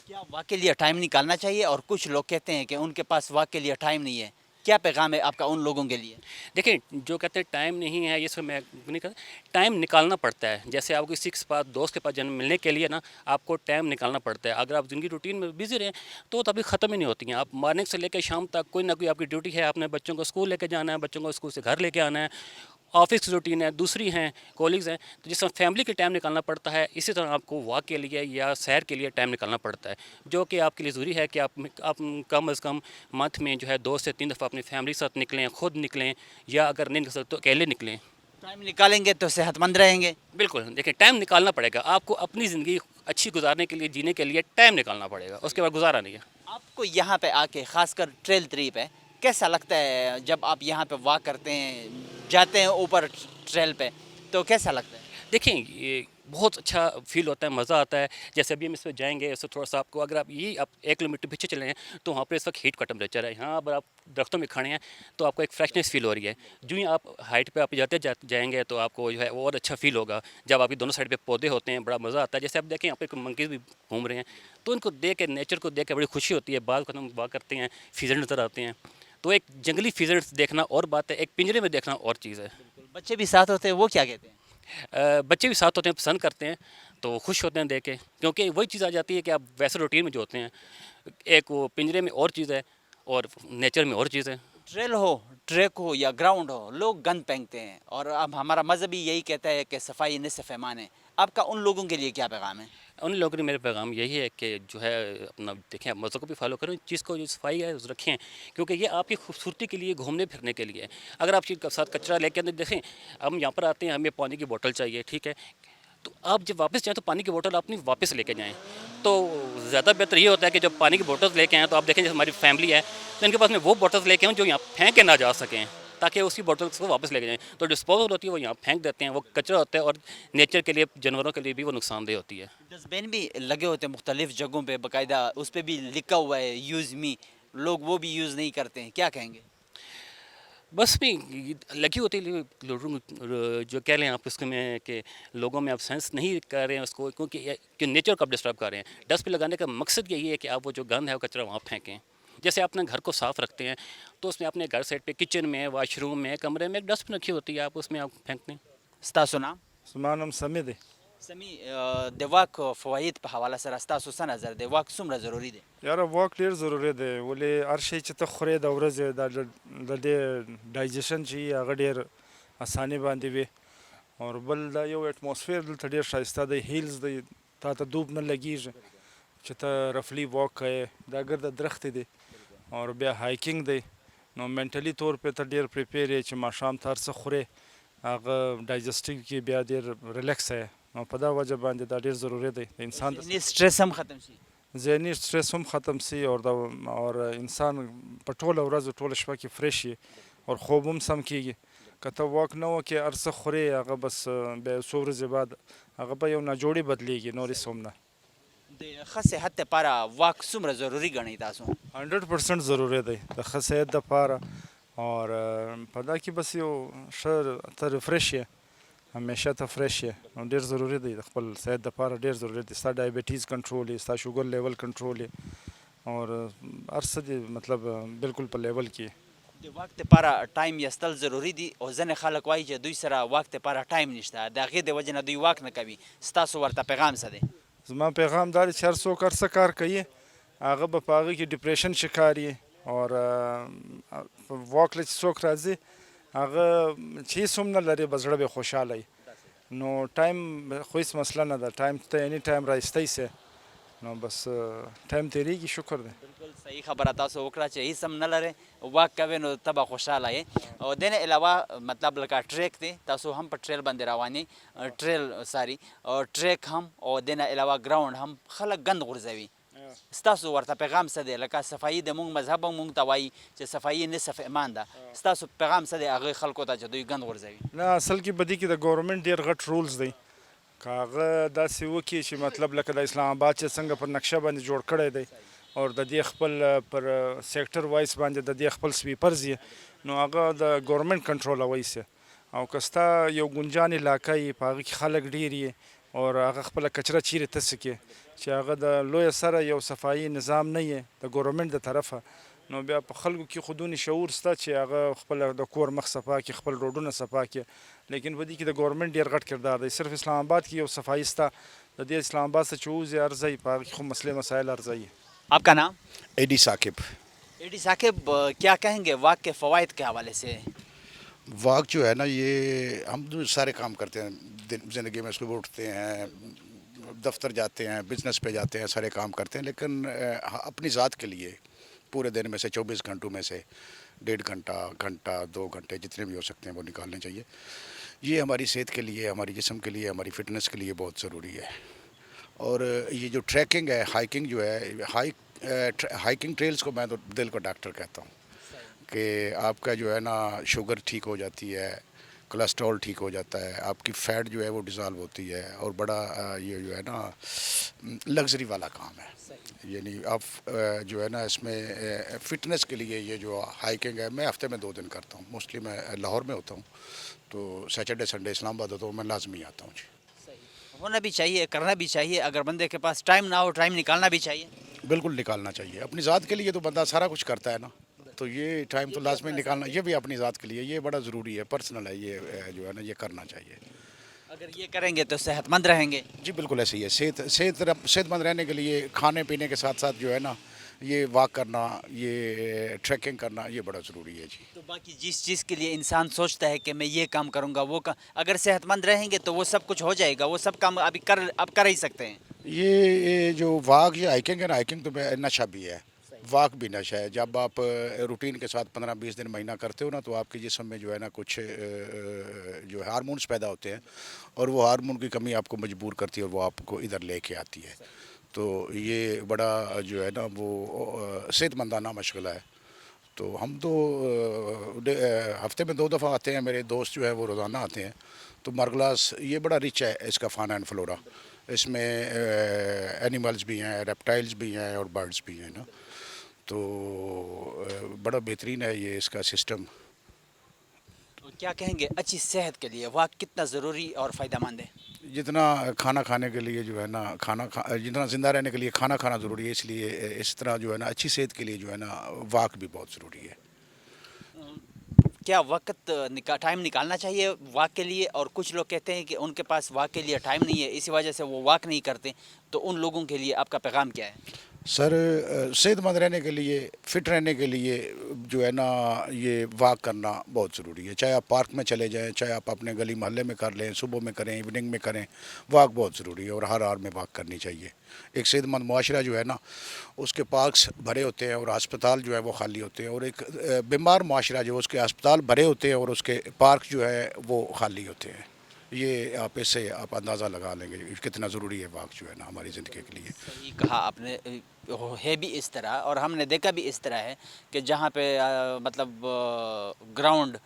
کیا واک کے لیے ٹائم نکالنا چاہیے؟ اور کچھ لوگ کہتے ہیں کہ ان کے پاس واک کے لیے ٹائم نہیں ہے, کیا پیغام ہے آپ کا ان لوگوں کے لیے؟ دیکھیں جو کہتے ہیں ٹائم نہیں ہے, یہ سب میں نہیں کہتا, ٹائم نکالنا پڑتا ہے. جیسے آپ کو کسی کے پاس دوست کے پاس جن ملنے کے لیے نا آپ کو ٹائم نکالنا پڑتا ہے. اگر آپ زندگی روٹین میں بزی رہیں تو وہ کبھی ختم ہی نہیں ہوتی ہیں. آپ مارننگ سے لے کے شام تک کوئی نہ کوئی آپ کی ڈیوٹی ہے. آپ نے بچوں کو اسکول لے کے جانا ہے, بچوں کو اسکول سے گھر لے کے آنا ہے, آفس کی روٹین ہے, دوسری ہیں کولیگز ہیں. تو جس طرح فیملی کے ٹائم نکالنا پڑتا ہے اسی طرح آپ کو واک کے لیے یا سیر کے لیے ٹائم نکالنا پڑتا ہے, جو کہ آپ کے لیے ضروری ہے کہ آپ کم از کم منتھ میں جو ہے 2 سے 3 دفعہ اپنی فیملی کے ساتھ نکلیں, خود نکلیں, یا اگر نہیں نکل سکتے تو اکیلے نکلیں. ٹائم نکالیں گے تو صحت مند رہیں گے. بالکل, دیکھیں ٹائم نکالنا پڑے گا آپ کو اپنی زندگی اچھی گزارنے کے لیے, جینے کے لیے ٹائم نکالنا پڑے گا, اس کے بعد گزارا نہیں ہے. آپ کو یہاں پہ آ کے خاص کر ٹریل 3 پہ کیسا لگتا ہے جب آپ یہاں پہ واک کرتے ہیں, جاتے ہیں اوپر ٹریل پہ, تو کیسا لگتا ہے؟ دیکھیں یہ بہت اچھا فیل ہوتا ہے, مزہ آتا ہے. جیسے ابھی ہم اس پہ جائیں گے اس سے تھوڑا سا آپ کو, اگر آپ 1 کلومیٹر پیچھے چلے ہیں تو وہاں پہ اس وقت ہیٹ کا ٹمپریچر ہے. یہاں اگر آپ درختوں میں کھڑے ہیں تو آپ کو ایک فریشنس فیل ہو رہی ہے. جو ہی آپ ہائٹ پہ آپ جائیں گے تو آپ کو جو ہے اور اچھا فیل ہوگا. جب آپ کی دونوں سائڈ پہ پودے ہوتے ہیں بڑا مزہ آتا ہے. جیسے آپ دیکھیں یہاں پہ منکیز بھی گھوم رہے ہیں تو ان کو دیکھ کے, نیچر کو دیکھ کے بڑی خوشی ہوتی ہے. بعض قدم واک کرتے ہیں فیزر نظر آتے ہیں, تو ایک جنگلی فیزر دیکھنا اور بات ہے, ایک پنجرے میں دیکھنا اور چیز ہے. بچے بھی ساتھ ہوتے ہیں, وہ کیا کہتے ہیں؟ بچے بھی ساتھ ہوتے ہیں, پسند کرتے ہیں, تو خوش ہوتے ہیں دیکھ کے, کیونکہ وہی چیز آ جاتی ہے کہ آپ ویسے روٹین میں جو ہوتے ہیں, ایک وہ پنجرے میں اور چیز ہے اور نیچر میں اور چیز ہے. ٹریل ہو, ٹریک ہو یا گراؤنڈ ہو, لوگ گند پھینکتے ہیں, اور اب ہمارا مذہب یہی کہتا ہے کہ صفائی نصف ایمان ہے. آپ کا ان لوگوں کے لیے کیا پیغام ہے؟ ان لوگوں نے میرا پیغام یہی ہے کہ جو ہے اپنا دیکھیں, آپ مذہب کو بھی فالو کریں, چیز کو جو صفائی ہے رکھیں, کیونکہ یہ آپ کی خوبصورتی کے لیے, گھومنے پھرنے کے لیے. اگر آپ کے ساتھ کچرا لے کے اندر دیکھیں, ہم یہاں پر آتے ہیں, ہمیں پانی کی بوٹل چاہیے, ٹھیک ہے, تو آپ جب واپس جائیں تو پانی کی بوٹل اپنی واپس لے کے جائیں. تو زیادہ بہتر یہ ہوتا ہے کہ جب پانی کی بوٹلز لے کے آئیں تو آپ دیکھیں جیسے ہماری فیملی ہے تو ان کے پاس میں وہ بوٹلز لے کے آؤں جو یہاں پھینک کے نہ جا سکیں, تاکہ اسی بوٹلس کو واپس لے کے جائیں. تو ڈسپوزل ہوتی ہے وہ یہاں پھینک دیتے ہیں, وہ کچرا ہوتا ہے اور نیچر کے لیے, جانوروں کے لیے بھی وہ نقصان دہ ہوتی ہے. ڈسٹ بین بھی لگے ہوتے ہیں مختلف جگہوں پہ, باقاعدہ اس پہ بھی لکھا ہوا ہے یوز می, لوگ وہ بھی یوز نہیں کرتے ہیں, کیا کہیں گے؟ بس بھی لگی ہوتی ہے جو کہہ رہے ہیں آپ اس میں کہ لوگوں میں آپ سینس نہیں کر رہے ہیں اس کو, کیونکہ نیچر کو آپ ڈسٹرب کر رہے ہیں. ڈسٹ بن لگانے کا مقصد یہی ہے کہ آپ وہ جو گند ہے وہ کچرا وہاں پھینکیں. جیسے آپ اپنے گھر کو صاف رکھتے ہیں تو اس میں اپنے گھر سائڈ پہ کچن میں, واش روم میں, کمرے میں ایک ڈسٹ بن رکھی ہوتی ہے, آپ اس میں آپ پھینکتے ہیں. ستاسو نام؟ زما نوم سمې دی. سمی د واک فواید په حواله سره ستاسو څه نظر دی؟ واک څومره ضروری دی؟ یاره واک ډېر ضروري دی, ولې هر شی چې ته خورې د ورځې د دې ډایجیشن چې وي هغه ډېر اساني باندې وي. او بل دا یو اټماسفیر دلته ډېر ښایسته دی, هیلز دی, تا ته دوب نه لګېږي چې ته رفلی واک کوې, دا ګرده درختې دي او بیا هایکینګ دی. نو منټلي طور پې ته ډېر پریپیر یې چې ماښام ته هر څه خورې هغه ډایجسټیو کې بیا ډېر ریلیکس یې. نو په دا وجه باندې دا ډېر ضروري دی د انسان ذهنی سټرس هم ختم شي, ذهني سټرس هم ختم سي, اور انسان په ټوله ورځ ټوله شپه کې فریش وي او خوب هم سم کیږي. که ته واک نه وکړې هر څه خورې هغه بس بیا څو ورځې بعد هغه په یو ناجوړي بدلیږي, نور هېڅ هم نه. د ښه صحت لپاره واک څومره ضروری ګڼئ تاسو؟ 100% ضروري دی د ښه صحت دپاره. اور په دا کې بس یو ښه ته ریفریش یې, همیشه ته فریش یې, نو ډېر ضروري دی د خپل صحت دپاره, ډېر ضروري دی. ستا ډایبټیز کنټرول یې, ستا شوګر لیول کنټرول یې, اور هر څه دی مطلب بالکل په لیول کې. د واک لپاره ټایم یستل ضروری دي, او ځینې خلک وایي چې دوی سره واک لپاره ټایم نشته, د هغې د وجې نه دوی واک نه کوي. ستاسو ورته پیغام څه دی؟ زما پیغام دا دی چې هر څوک هر څه کار کوي هغه به په هغه کې ډپریشن شکار وي, اور واک له چې څوک راځي هغه چې هېڅ هم نه لري به زړه به خوشحاله وي. نو ټایم خو هېڅ مسله نه ده, ټایم ته اني ټایم رایستی سي, نو بس ټایم تېرېږي, شکر دی. بالکل صحیح خبره تاسو وکړه چې هېڅ هم نه لرئ, واک کوئ نو ته به خوشحاله یې. او دې نه علاوه مطلب لکه ټریک دی, تاسو هم په ټریل باندې روان یئ, ټریل ساري ټریک هم, او دې نه علاوه ګراؤنډ هم, خلک ګند غورځوي, ستاسو ورته پیغام څه دی؟ لکه صفایي د مونږ مذهب هم مونږ ته وایي چې صفایي نصف ایمان ده، ستاسو پیغام څه دی هغې خلکو ته چې دوی ګند غورځوي؟ نه اصل کې په دې کې د ګورنمنټ ډېر غټ رولز دی. که هغه داسې وکړي چې مطلب لکه د اسلام آباد چې څنګه پر نقشه باندې جوړ کړی دی او د دې خپل پر سیکټر وایس باندې د دې خپل سویپرز یې، نو هغه د ګورنمنټ کنټرولوي سي. او که ستا یو ګنجان علاقه یې په هغه کې خلک ډېر یې او هغه خپله کچره چیرې تسې کړي چې هغه د لویه سره یو صفایي نظام نه یې د ګورنمنټ د طرفه، نو بیا په خلکو کې خودونی شعور سته چې هغه خپل د کور مخ صفا کړي، خپل روډونه صفا کړي. لیکن په دې کې د ګورنمنټ ډېر غټ کردار دی. صرف اسلام آباد کې یو صفایي سته، د دې اسلام آباد څخه چې وځي ارځي په هغه کې خو مسئلې مسائل ارځي. آپ کا نام؟ ایڈی ثاقب. ایڈی ثاقب، کیا کہیں گے واک کے فوائد کے حوالے سے؟ واک جو ہے نا یہ ہم جو سارے کام کرتے ہیں زندگی میں، صبح اٹھتے ہیں، دفتر جاتے ہیں، بزنس پہ جاتے ہیں، سارے کام کرتے ہیں، لیکن اپنی ذات کے لیے پورے دن میں سے 24 گھنٹوں میں سے 1.5 گھنٹہ 2 گھنٹے جتنے بھی ہو سکتے ہیں وہ نکالنے چاہیے. یہ ہماری صحت کے لیے، ہماری جسم کے لیے، ہماری فٹنس کے لیے بہت ضروری ہے. اور یہ جو ٹریکنگ ہے، ہائیکنگ جو ہے، ہائیکنگ ٹریلز کو میں تو دل کو ڈاکٹر کہتا ہوں کہ آپ کا جو ہے نا شوگر ٹھیک ہو جاتی ہے، کولیسٹرول ٹھیک ہو جاتا ہے، آپ کی فیٹ جو ہے وہ ڈیزالو ہوتی ہے، اور بڑا یہ جو ہے نا لگژری والا کام ہے. یعنی آپ جو ہے نا اس میں فٹنس کے لیے یہ جو ہائیکنگ ہے، میں ہفتے میں 2 دن کرتا ہوں. موسٹلی میں لاہور میں ہوتا ہوں تو سیٹرڈے سنڈے اسلام آباد ہوتا ہوں، میں لازمی آتا ہوں. جی ہونا بھی چاہیے، کرنا بھی چاہیے. اگر بندے کے پاس ٹائم نہ ہو، ٹائم نکالنا بھی چاہیے. بالکل نکالنا چاہیے. اپنی ذات کے لیے تو بندہ سارا کچھ کرتا ہے نا، تو یہ ٹائم تو لازمی نکالنا، یہ بھی اپنی ذات کے لیے یہ بڑا ضروری ہے، پرسنل ہے، یہ جو ہے نا یہ کرنا چاہیے. اگر یہ کریں گے تو صحت مند رہیں گے. جی بالکل ایسے ہی ہے. صحت مند رہنے کے لیے کھانے پینے کے ساتھ ساتھ جو ہے نا یہ واک کرنا، یہ ٹریکنگ کرنا، یہ بڑا ضروری ہے. جی تو باقی جس چیز کے لیے انسان سوچتا ہے کہ میں یہ کام کروں گا، وہ اگر صحت مند رہیں گے تو وہ سب کچھ ہو جائے گا، وہ سب کام اب کر ہی سکتے ہیں. یہ جو واک یا ہائیکنگ ہے نا، ہائیکنگ تو نشہ بھی ہے، واک بھی نشہ ہے. جب آپ روٹین کے ساتھ 15-20 دن مہینہ کرتے ہو نا، تو آپ کے جسم میں جو ہے نا کچھ جو ہے ہارمونز پیدا ہوتے ہیں، اور وہ ہارمون کی کمی آپ کو مجبور کرتی ہے اور وہ آپ کو ادھر لے کے آتی ہے. تو یہ بڑا جو ہے نا وہ صحت مندانہ مشغلہ ہے. تو ہم تو ہفتے میں 2 دفعہ آتے ہیں. میرے دوست جو ہے وہ روزانہ آتے ہیں. تو مرگلاس یہ بڑا رچ ہے اس کا فانا اینڈ فلورا. اس میں اینیملز بھی ہیں، ریپٹائلز بھی ہیں اور برڈز بھی ہیں نا. تو بڑا بہترین ہے یہ اس کا سسٹم. کیا کہیں گے اچھی صحت کے لیے واک کتنا ضروری اور فائدہ مند ہے؟ جتنا کھانا کھانے کے لیے جو ہے نا جتنا زندہ رہنے کے لیے کھانا کھانا ضروری ہے، اس لیے اس طرح جو ہے نا اچھی صحت کے لیے جو ہے نا واک بھی بہت ضروری ہے. کیا وقت ٹائم نکالنا چاہیے واک کے لیے؟ اور کچھ لوگ کہتے ہیں کہ ان کے پاس واک کے لیے ٹائم نہیں ہے، اسی وجہ سے وہ واک نہیں کرتے. تو ان لوگوں کے لیے آپ کا پیغام کیا ہے؟ سر صحت مند رہنے کے لیے، فٹ رہنے کے لیے جو ہے نا یہ واک کرنا بہت ضروری ہے. چاہے آپ پارک میں چلے جائیں، چاہے آپ اپنے گلی محلے میں کر لیں، صبح میں کریں، ایوننگ میں کریں، واک بہت ضروری ہے اور ہر ہار میں واک کرنی چاہیے. ایک صحت مند معاشرہ جو ہے نا اس کے پارکس بھرے ہوتے ہیں اور ہسپتال جو ہے وہ خالی ہوتے ہیں، اور ایک بیمار معاشرہ جو اس کے ہسپتال بھرے ہوتے ہیں اور اس کے پارک جو ہے وہ خالی ہوتے ہیں. یہ آپ اس سے آپ اندازہ لگا لیں گے کتنا ضروری ہے واک جو ہے نا ہماری زندگی کے لیے. صحیح کہا آپ نے. ہے بھی اس طرح، اور ہم نے دیکھا بھی اس طرح ہے کہ جہاں پہ مطلب گراؤنڈ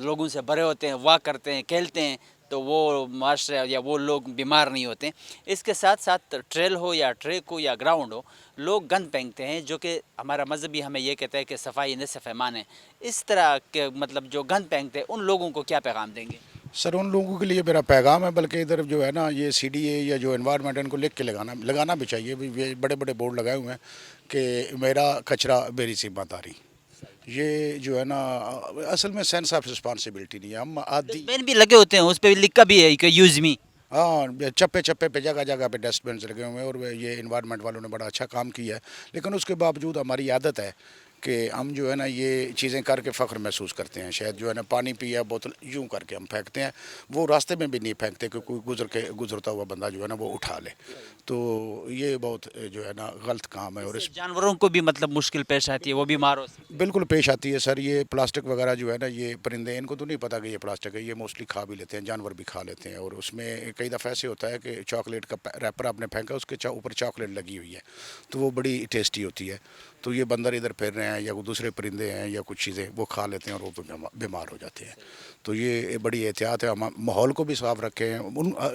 لوگوں سے بھرے ہوتے ہیں، واک کرتے ہیں، کھیلتے ہیں، تو وہ معاشرہ یا وہ لوگ بیمار نہیں ہوتے. اس کے ساتھ ساتھ ٹریل ہو یا ٹریک ہو یا گراؤنڈ ہو، لوگ گند پھینکتے ہیں، جو کہ ہمارا مذہب بھی ہمیں یہ کہتا ہے کہ صفائی نصف ایمان ہے. اس طرح کے مطلب جو گند پھینکتے ہیں ان لوگوں کو کیا پیغام دیں گے؟ سر ان لوگوں کے لیے میرا پیغام ہے، بلکہ ادھر جو ہے نا یہ CDA یا جو انوائرمنٹ ان کو لکھ کے لگانا بھی چاہیے. بڑے بڑے بورڈ لگائے ہوئے ہیں کہ میرا کچرا میری ذمہ داری. یہ جو ہے نا اصل میں سینس آف رسپانسبلٹی نہیں ہے. ہم آدھی ڈسٹ بن بھی لگے ہوتے ہیں، اس پہ لکھا بھی ہے کہ یوز می. ہاں چپے پہ جگہ جگہ پہ ڈسٹ بنس لگے ہوئے ہیں، اور یہ انوائرمنٹ والوں نے بڑا اچھا کام کیا ہے. لیکن اس کے باوجود ہماری عادت ہے کہ ہم جو ہے نا یہ چیزیں کر کے فخر محسوس کرتے ہیں. شاید جو ہے نا پانی پیا بوتل یوں کر کے ہم پھینکتے ہیں, وہ راستے میں بھی نہیں پھینکتے کہ کوئی گزرتا ہوا بندہ جو ہے نا وہ اٹھا لے. تو یہ بہت جو ہے نا غلط کام ہے. اور اس جانوروں کو بھی مطلب مشکل پیش آتی ہے, وہ بیمار ہو سکتے بالکل پیش آتی ہے سر. یہ پلاسٹک وغیرہ جو ہے نا یہ پرندے ان کو تو نہیں پتہ کہ یہ پلاسٹک ہے, یہ موسٹلی کھا بھی لیتے ہیں, جانور بھی کھا لیتے ہیں. اور اس میں کئی دفعہ ایسے ہوتا ہے کہ چاکلیٹ کا ریپر آپ نے پھینکا, اس کے اوپر چاکلیٹ لگی ہوئی ہے, تو وہ بڑی ٹیسٹی ہوتی ہے. تو یہ بندر ادھر پھر رہے ہیں یا دوسرے پرندے ہیں یا کچھ چیزیں وہ کھا لیتے ہیں اور وہ بیمار ہو جاتے ہیں. تو یہ بڑی احتیاط ہے. ہم ماحول کو بھی صاف رکھیں.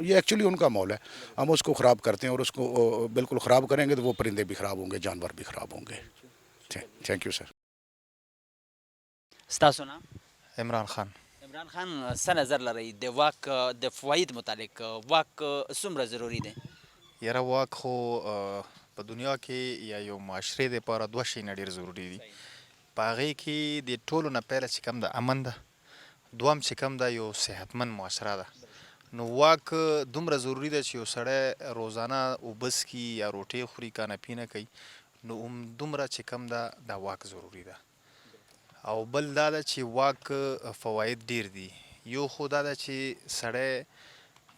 یہ ایکچولی ان کا ماحول ہے, ہم اس کو خراب کرتے ہیں, اور اس کو بالکل خراب کریں گے تو وہ پرندے بھی خراب ہوں گے, جانور بھی خراب ہوں گے. Thank you sir. ستاسو نام؟ عمران خان. عمران خان, څه نظر لرئ د واک د فواید متعلق؟ واک څومره ضروری دی؟ یاره واک خو په دنیا کې یا یو معاشرې دپاره دوه شیونه ډېر ضروري دي. په هغې کې د ټولو نه پیله چې کوم د امن ده, دوهم چې کوم ده یو صحتمند معاشره ده. نو واک دومره ضروري ده چې یو سړی روزانه اوبه څښي یا روټۍ خوري, کانپي نه کوي, نو دومره چې کوم ده دا واک ضروري ده. او بل دا ده چې واک فواید ډیر دي. یو خو دا ده چې سړی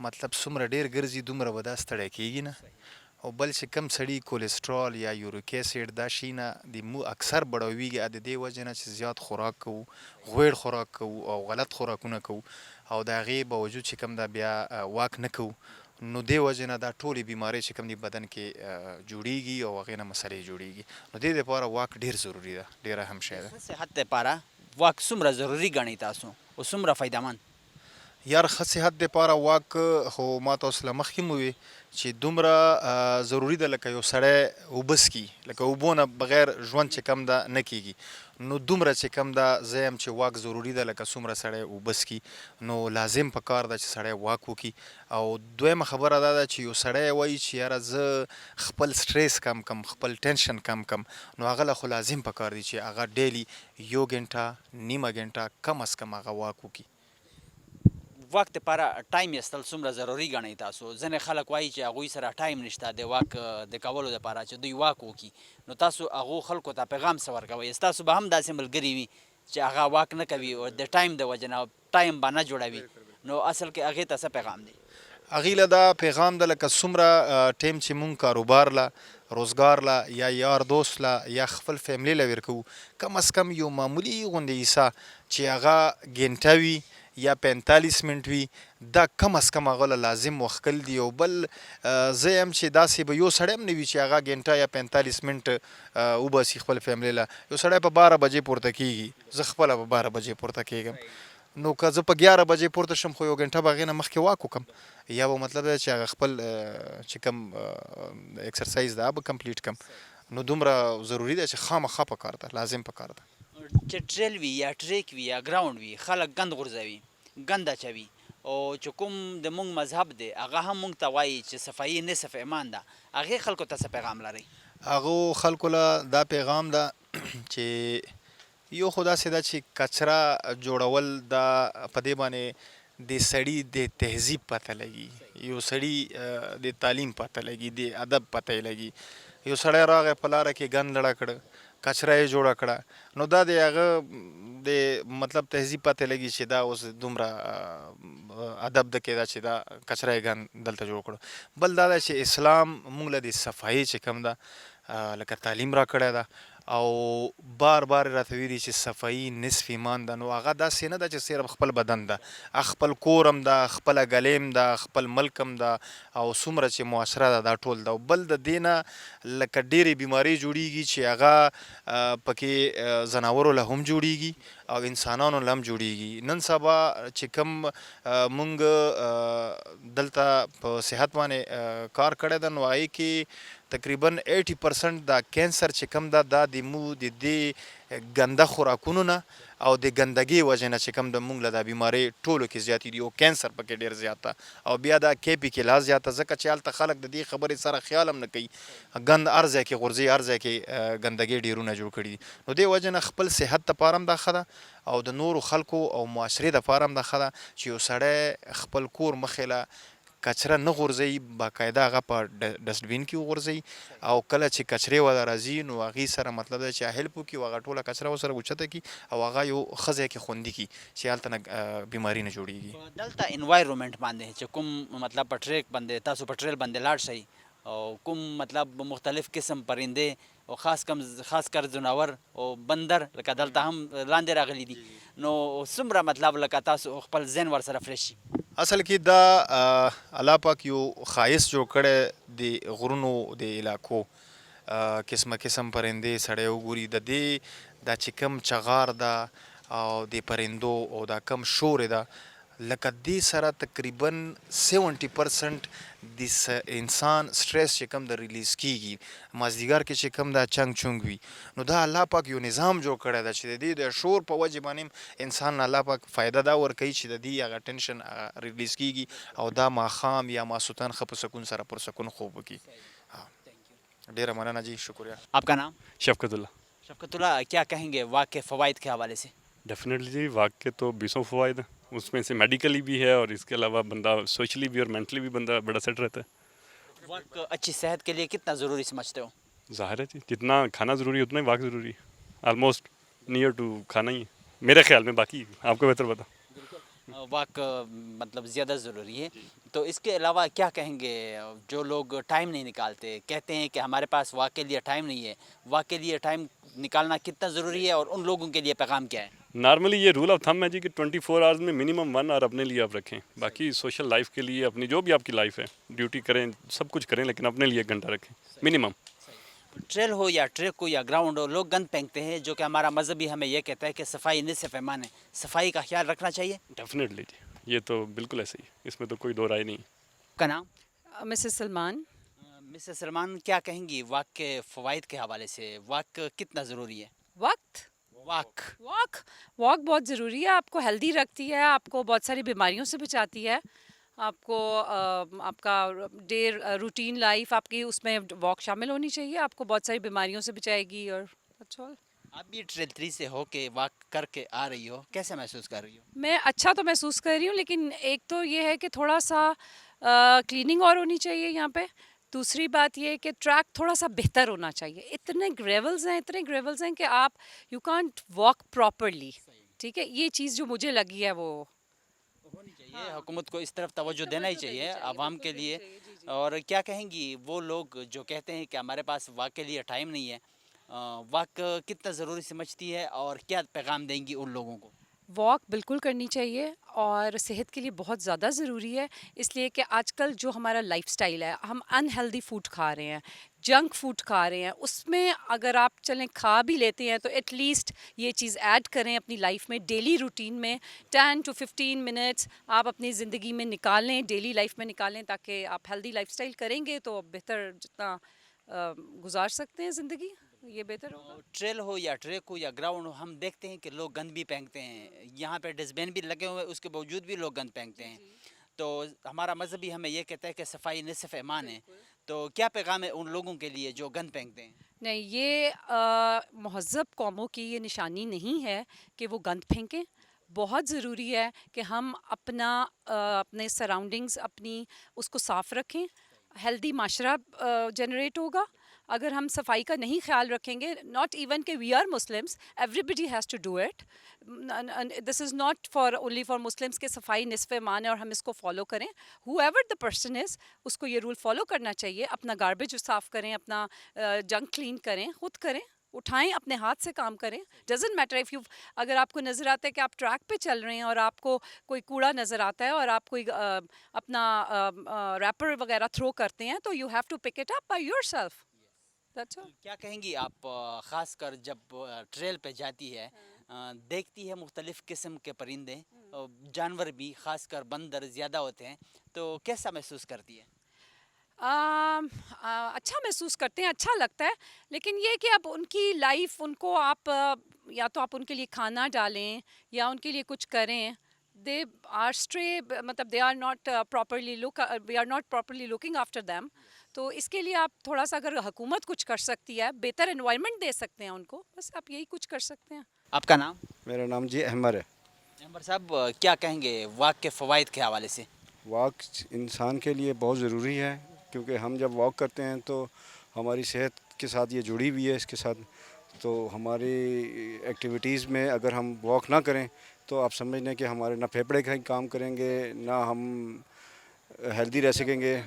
مطلب څومره ډیر ګرځي دومره به دا ستړی کیږي نه, او بل چې کم سړي کولیسټرول یا یوریک اسید دا شي نه د مو اکثر بړویږي د دې وجې نه چې زیات خوراک کوو, غوړ خوراک کوو او غلط خوراکونه کوو, او د هغې باوجود چې کوم دا بیا واک نه کوو, نو دې وجې نه دا ټولې بیمارۍ چې کوم دي بدن کې جوړیږي او هغې نه مسلې جوړیږي. نو دې دپاره واک ډیر ضروري ده, ډیر اهم شی ده. صحت دپاره واک څومره ضروری ګڼئ تاسو او څومره فایدهمند؟ یار ښه صحت دپاره واک خو ما تاسو له مخکې مو وي چې دومره ضروري ده لکه یو سړی اوبه څښي, لکه اوبو نه بغیر ژوند چې کوم ده نه کیږي, نو دومره چې کوم ده زه یم چې واک ضروري ده لکه څومره سړی اوبه څښي. نو لازم پکار ده چې سړی واک وکړي. او دویمه خبره دا ده چې یو سړی وایي چې یاره زه خپل سټریس کم کم, خپل ټینشن کم کم, نو هغه له خو لازم پکار دی چې هغه ډیلی یو ګنټه نیمه ګنټه کم از کم هغه واک وکړي. واک دپاره ټایم ایستل څومره ضروري ګڼئ تاسو؟ ځینې خلک وایي چې هغوی سره ټایم نشته د واک د کولو دپاره چې دوی واک وکړي, نو تاسو هغو خلکو ته پیغام څه ورکوئ؟ ستاسو به هم داسې ملګري وي چې هغه واک نه کوي او د ټایم د وجې نه ټایم به نه جوړوي, نو اصل کې هغې ته څه پیغام دی؟ هغې له دا پیغام ده لکه څومره ټیم چې مونږ کاروبار له, روزګار له یا یار دوست له یا خپل فیملی له ورکوو, کم از کم یو معمولي غوندې حصه چې هغه ګنټه وي یا 45 منټ وي, دا کم از کم هغه له لازم وښکل دي. او بل زه یم چې داسې به یو سړی هم نه وي چې هغه ګنټه یا 45 منټ وباسي خپل فیملی له. یو سړی په 12 بجې پورته کیږي, زه خپله په 12 بجې پورته کیږم, نو که زه په 11 بجې پورته شم خو یو ګنټه به هغې نه مخکې واک وکړم, یا به مطلب دی چې هغه خپل چې کوم ایکسرسایز ده هغه به کمپلیټ کړم. نو دومره ضروري ده چې خامخا پکار ده, لازم پکار ده. چې ټریل وي یا ټریک وي یا ګراوند وي, خلک ګند غورځوي, ګند اچوي, او چې کوم د مونږ مذهب دی هغه هم مونږ ته وایي چې صفایي نصف ایمان ده, هغې خلکو ته څه پیغام لرئ؟ هغو خلکو له دا پیغام ده چې یو خو داسې ده چې کچره جوړول دا په دې باندې د سړي د تهذیب پته لګي, یو سړي د تعلیم پته لګي, د ادب پته یې لګي. یو سړی راغی په لاره کې ګند لړه کړه, کچره یې جوړه کړه, نو دا د هغه د مطلب تهذیب پته لګي چې دا اوس دومره ادب ده کې دا چې دا کچره یې ګند دلته جوړ کړه. بل دا ده چې اسلام موږ له د صفایي چې کوم ده لکه تعلیم را کړی ده, او بار بار راته ویلي چې صفایي نصف ایمان ده. نو هغه داسې نه ده چې صرف خپل بدن ده, خپل کور هم ده, خپله ګلې ده, خپل ملک هم ده, او څومره چې معاشره ده دا ټول ده. او بل د دې نه لکه ډېرې بیمارۍ جوړیږي چې هغه پکې ځناورو له هم جوړیږي او انسانانو له هم جوړیږي. نن سبا چې کوم مونږ دلته په صحت باندې کار کړی ده, نو هغې کې تقریبا 80% دا کینسر چې کوم ده دا د مو د دې ګنده خوراکونو نه او د ګندګۍ وجې نه چې کوم د مونږ له دا بیمارۍ ټولو کې زیاتې دي, او کینسر پکې ډېر زیات ده, او بیا دا کیپي کې لا زیاته, ځکه چې هلته خلک د دې خبرې سره خیال هم نه کوي, ګند هر ځای کې غورځي, هر ځای کې ګندګۍ ډېرونه جوړ کړي دي. نو دې وجې نه خپل صحت دپاره هم دا ښه ده, او د نورو خلکو او معاشرې دپاره هم دا ښه ده چې یو سړی خپل کور مخې له کچره نه غورځوي، باقاعده هغه په ډسټبین کې وغورځوي، او کله چې کچرې ولا راځي نو هغې سره مطلب دا چې هیلپ وکړي او هغه ټوله کچره ورسره اوچته کړي او هغه یو ښه ځای کې خوندي کړي چې هلته نه بیماري نه جوړېږي. دلته انوایرمنټ باندې چې کوم مطلب په ټریک باندې تاسو په ټریل باندې لاړ شئ او کوم مطلب مختلف قسم پرندې او خاص کر ځناور او بندر لکه دلته هم لاندې راغلي دي، نو څومره مطلب لکه تاسو خپل ذهن ورسره فرش شي؟ اصل کې دا الله پاک یو ښایست جوړ کړی د غرونو د علاقو، قسمه قسم پرندې سړی وګوري، د دې دا چې کم چغار ده او د پرندو او دا کم شور ده، لکه دې سره تقریبا 70% د انسان سټریس چې کم د ریلیز کیږي، مازدیګر کې چې کم دا چنګ چونګ وي، نو دا الله پاک یو نظام جوړ کړی ده چې د دې د شور په وجې باندې انسان الله پاک فایده دا ورکوي چې د دې هغه ټینشن ریلیز کیږي او دا ماښام یا ماسوتن ښه په سکون سره پر سکون خوب وکړي. ډیره مننه جی، شکریہ. آپ کا نام؟ شفقت اللہ. شفقت اللہ، کیا کہیں گے واک کے فوائد کے حوالے سے؟ ڈیفینیٹلی جی، واک کے تو 20 فوائد ہیں، اس میں سے میڈیکلی بھی ہے اور اس کے علاوہ بندہ سوشلی بھی اور مینٹلی بھی بندہ بڑا سیٹ رہتا ہے. واک اچھی صحت کے لیے کتنا ضروری سمجھتے ہو؟ ظاہر ہے جی، جتنا کھانا ضروری ہے اتنا ہی واک ضروری ہے، آلموسٹ نیئر ٹو کھانا ہی ہے میرے خیال میں، باقی آپ کو بہتر بتا. واک مطلب زیادہ ضروری ہے. تو اس کے علاوہ کیا کہیں گے جو لوگ ٹائم نہیں نکالتے، کہتے ہیں کہ ہمارے پاس واک کے لیے ٹائم نہیں ہے، واک کے لیے ٹائم نکالنا کتنا ضروری ہے اور ان لوگوں کے لیے پیغام کیا ہے؟ نارملی یہ رول آف تھم ہے جی کہ 24 آورز میں منیمم 1 آور اپنے لیے آپ رکھیں، باقی سوشل لائف کے لیے اپنی جو بھی آپ کی لائف ہے ڈیوٹی کریں، سب کچھ کریں، لیکن اپنے لیے 1 گھنٹہ رکھیں منیمم. ٹریل ہو یا ٹریک ہو یا گراؤنڈ ہو، لوگ گند پھینکتے ہیں، جو کہ ہمارا مذہبی ہمیں یہ کہتا ہے کہ صفائی نصف ایمان ہے، صفائی کا خیال رکھنا چاہیے. ڈیفینیٹلی جی، یہ تو بالکل ایسے ہی، اس میں تو کوئی دو رائے نہیں. کا نام؟ مسز سلمان. مسز سلمان، کیا کہیں گی واک کے فوائد کے حوالے سے؟ واک کتنا ضروری ہے؟ واک بہت ضروری ہے، آپ کو ہیلدی رکھتی ہے، آپ کو بہت ساری بیماریوں سے بچاتی ہے، آپ کو آپ کا ڈے روٹین لائف آپ کی اس میں واک شامل ہونی چاہیے، آپ کو بہت ساری بیماریوں سے بچائے گی. اور آپ بھی ٹریل 3 سے ہو کے واک کر کے آ رہی ہو، کیسے محسوس کر رہی ہو؟ میں اچھا تو محسوس کر رہی ہوں، لیکن ایک تو یہ ہے کہ تھوڑا سا کلیننگ اور ہونی چاہیے یہاں پہ. دوسری بات یہ ہے کہ ٹریک تھوڑا سا بہتر ہونا چاہیے. اتنے گریولز ہیں کہ آپ یو کانٹ واک پراپرلی. ٹھیک ہے، یہ چیز جو مجھے لگی ہے وہ ہونی چاہیے. حکومت کو اس طرف توجہ دینا ہی چاہیے عوام کے لیے. اور کیا کہیں گی وہ لوگ جو کہتے ہیں کہ ہمارے پاس واک کے لیے ٹائم نہیں ہے، واک کتنا ضروری سمجھتی ہے اور کیا پیغام دیں گی ان لوگوں کو؟ واک بالکل کرنی چاہیے اور صحت کے لیے بہت زیادہ ضروری ہے، اس لیے کہ آج کل جو ہمارا لائف سٹائل ہے، ہم ان ہیلدی فوڈ کھا رہے ہیں، جنک فوڈ کھا رہے ہیں. اس میں اگر آپ چلیں کھا بھی لیتے ہیں تو ایٹ لیسٹ یہ چیز ایڈ کریں اپنی لائف میں، ڈیلی روٹین میں 10 to 15 منٹس آپ اپنی زندگی میں نکالیں، ڈیلی لائف میں نکالیں، تاکہ آپ ہیلدی لائف سٹائل کریں گے تو بہتر جتنا گزار سکتے ہیں زندگی، یہ بہتر ہوگا. ٹریل ہو یا ٹریک ہو یا گراؤنڈ ہو، ہم دیکھتے ہیں کہ لوگ گند بھی پھینکتے ہیں. یہاں پہ ڈسٹ بین بھی لگے ہوئے، اس کے باوجود بھی لوگ گند پھینکتے ہیں. تو ہمارا مذہبی ہمیں یہ کہتا ہے کہ صفائی نصف ایمان ہے. تو کیا پیغام ہے ان لوگوں کے لیے جو گند پھینکتے ہیں؟ نہیں، یہ مہذب قوموں کی یہ نشانی نہیں ہے کہ وہ گند پھینکیں. بہت ضروری ہے کہ ہم اپنے سراؤنڈنگز اپنی اس کو صاف رکھیں. ہیلدی معاشرہ جنریٹ ہوگا اگر ہم صفائی کا نہیں خیال رکھیں گے. ناٹ ایون کہ we are Muslims, everybody has to do it. This is not for only for Muslims کہ صفائی نصف ایمان ہے اور ہم اس کو فالو کریں. ہو ایور دا پرسن از، اس کو یہ رول فالو کرنا چاہیے. اپنا گاربیج صاف کریں، اپنا جنک کلین کریں، خود کریں، اٹھائیں، اپنے ہاتھ سے کام کریں. ڈزنٹ میٹر اف یو، اگر آپ کو نظر آتا ہے کہ آپ ٹریک پہ چل رہے ہیں اور آپ کو کوئی کوڑا نظر آتا ہے اور آپ کوئی اپنا ریپر وغیرہ تھرو کرتے ہیں تو you have to pick it up by yourself. کیا کہیں گی آپ، خاص کر جب ٹریل پہ جاتی ہے، دیکھتی ہے مختلف قسم کے پرندے، جانور بھی، خاص کر بندر زیادہ ہوتے ہیں، تو کیسا محسوس کرتی ہے؟ اچھا محسوس کرتے ہیں، اچھا لگتا ہے، لیکن یہ کہ اب ان کی لائف، ان کو آپ یا تو آپ ان کے لیے کھانا ڈالیں یا ان کے لیے کچھ کریں. دے آر اسٹرے، مطلب they are not properly we are not properly looking after them. تو اس کے لیے آپ تھوڑا سا اگر حکومت کچھ کر سکتی ہے، بہتر انوائرمنٹ دے سکتے ہیں ان کو، بس آپ یہی کچھ کر سکتے ہیں. آپ کا نام؟ میرا نام جی احمر ہے. احمر صاحب، کیا کہیں گے واک کے فوائد کے حوالے سے؟ واک انسان کے لیے بہت ضروری ہے، کیونکہ ہم جب واک کرتے ہیں تو ہماری صحت کے ساتھ یہ جڑی ہوئی ہے اس کے ساتھ. تو ہماری ایکٹیویٹیز میں اگر ہم واک نہ کریں تو آپ سمجھ لیں کہ ہمارے نہ پھیپھڑے کہیں کام کریں گے، نہ ہم ہیلدی رہ سکیں گے،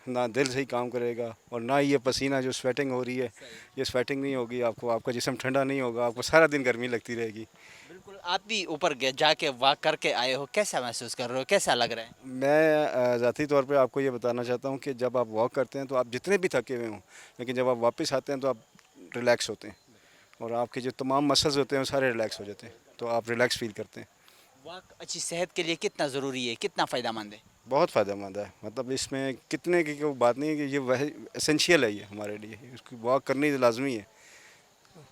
نہ دل صحیح کام کرے گا، اور نہ یہ پسینہ جو سویٹنگ ہو رہی ہے یہ سویٹنگ نہیں ہوگی، آپ کا جسم ٹھنڈا نہیں ہوگا، آپ کو سارا دن گرمی لگتی رہے گی. بالکل. آپ بھی اوپر جا کے واک کر کے آئے ہو، کیسا محسوس کر رہے ہو، کیسا لگ رہا ہے؟ میں ذاتی طور پہ آپ کو یہ بتانا چاہتا ہوں کہ جب آپ واک کرتے ہیں تو آپ جتنے بھی تھکے ہوئے ہوں، لیکن جب آپ واپس آتے ہیں تو آپ ریلیکس ہوتے ہیں، اور آپ کے جو تمام مسلز ہوتے ہیں وہ سارے ریلیکس ہو جاتے ہیں، تو آپ ریلیکس فیل کرتے ہیں. واک اچھی صحت کے لیے کتنا ضروری ہے، کتنا فائدہ مند ہے؟ بہت فائدہ مند ہے، مطلب اس میں کتنے کی کوئی بات نہیں ہے کہ یہ وہ اسینشیل ہے، یہ ہمارے لیے اس کی واک کرنی لازمی ہے.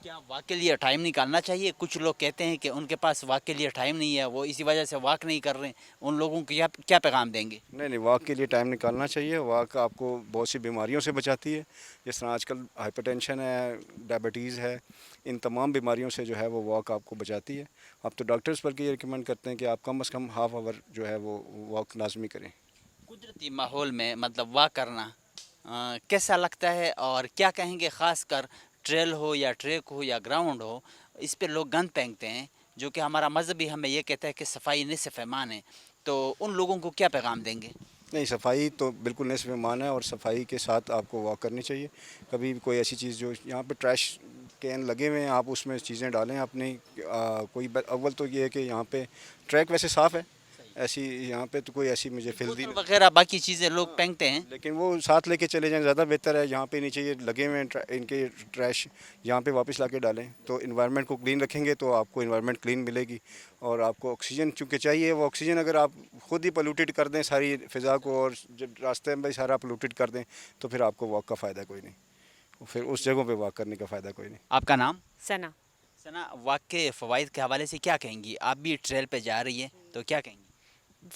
کیا واک کے لیے ٹائم نکالنا چاہیے؟ کچھ لوگ کہتے ہیں کہ ان کے پاس واک کے لیے ٹائم نہیں ہے، وہ اسی وجہ سے واک نہیں کر رہے ہیں، ان لوگوں کو کیا پیغام دیں گے؟ نہیں، واک کے لیے ٹائم نکالنا چاہیے. واک آپ کو بہت سی بیماریوں سے بچاتی ہے، جس طرح آج کل ہائپر ٹینشن ہے، ڈائبٹیز ہے، ان تمام بیماریوں سے جو ہے وہ واک آپ کو بچاتی ہے. اب تو ڈاکٹرز پر کے یہ ریکمینڈ کرتے ہیں کہ آپ کم از کم ہاف آور جو ہے وہ واک لازمی کریں. قدرتی ماحول میں مطلب واک کرنا کیسا لگتا ہے، اور کیا کہیں گے؟ خاص کر ٹریل ہو یا ٹریک ہو یا گراؤنڈ ہو، اس پہ لوگ گند پھینکتے ہیں، جو کہ ہمارا مذہب بھی ہمیں یہ کہتا ہے کہ صفائی نصف ایمان ہے، تو ان لوگوں کو کیا پیغام دیں گے؟ نہیں، صفائی تو بالکل نصف ایمان ہے، اور صفائی کے ساتھ آپ کو واک کرنی چاہیے. کبھی بھی کوئی ایسی چیز جو یہاں پہ ٹریش کین لگے ہوئے ہیں آپ اس میں چیزیں ڈالیں اپنی. کوئی اول تو یہ ہے کہ یہاں پہ ٹریک ویسے صاف ہے، ایسی یہاں پہ تو کوئی ایسی مجھے فلدی بوتل وغیرہ باقی چیزیں لوگ پھینکتے ہیں، لیکن وہ ساتھ لے کے چلے جائیں زیادہ بہتر ہے. یہاں پہ نیچے یہ لگے ہوئے ہیں ان کے ٹریش، یہاں پہ واپس لا کے ڈالیں تو انوائرمنٹ کو کلین رکھیں گے تو آپ کو انوائرمنٹ کلین ملے گی. اور آپ کو آکسیجن چونکہ چاہیے، وہ آکسیجن اگر آپ خود ہی پولوٹیڈ کر دیں ساری فضا کو، اور جب راستے میں سارا پولوٹیڈ کر دیں تو پھر آپ کو واک کا فائدہ کوئی نہیں، پھر اس جگہوں پہ واک کرنے کا فائدہ کوئی نہیں. آپ کا نام؟ ثنا. ثنا، واک کے فوائد کے حوالے سے کیا کہیں گی؟ آپ بھی ٹریل پہ جا رہی ہے تو کیا کہیں گی؟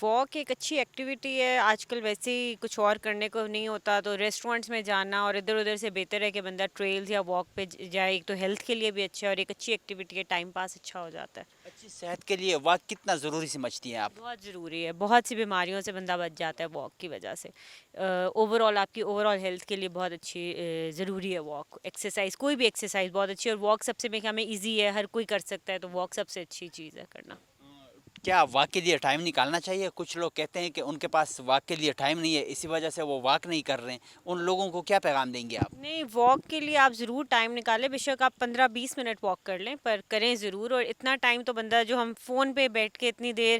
واک ایک اچھی ایکٹیویٹی ہے. آج کل ویسے ہی کچھ اور کرنے کو نہیں ہوتا تو ریسٹورینٹس میں جانا اور ادھر ادھر سے بہتر ہے کہ بندہ ٹریلز یا واک پہ جائے. ایک تو ہیلتھ کے لیے بھی اچھا ہے اور ایک اچھی ایکٹیویٹی ہے، ٹائم پاس اچھا ہو جاتا ہے. اچھی صحت کے لیے واک کتنا ضروری سمجھتی ہیں آپ؟ بہت ضروری ہے، بہت سی بیماریوں سے بندہ بچ جاتا ہے واک کی وجہ سے. اوور آل آپ کی اوور آل ہیلتھ کے لیے بہت اچھی ضروری ہے واک. ایکسرسائز، کوئی بھی ایکسرسائز بہت اچھی ہے، اور واک سب سے میں ہمیں ایزی ہے، ہر کوئی کر سکتا ہے، تو واک سب سے اچھی چیز ہے کرنا. کیا واک کے لیے ٹائم نکالنا چاہیے؟ کچھ لوگ کہتے ہیں کہ ان کے پاس واک کے لیے ٹائم نہیں ہے، اسی وجہ سے وہ واک نہیں کر رہے ہیں، ان لوگوں کو کیا پیغام دیں گے آپ؟ نہیں، واک کے لیے آپ ضرور ٹائم نکالیں، بے شک آپ 15-20 منٹ واک کر لیں، پر کریں ضرور. اور اتنا ٹائم تو بندہ، جو ہم فون پہ بیٹھ کے اتنی دیر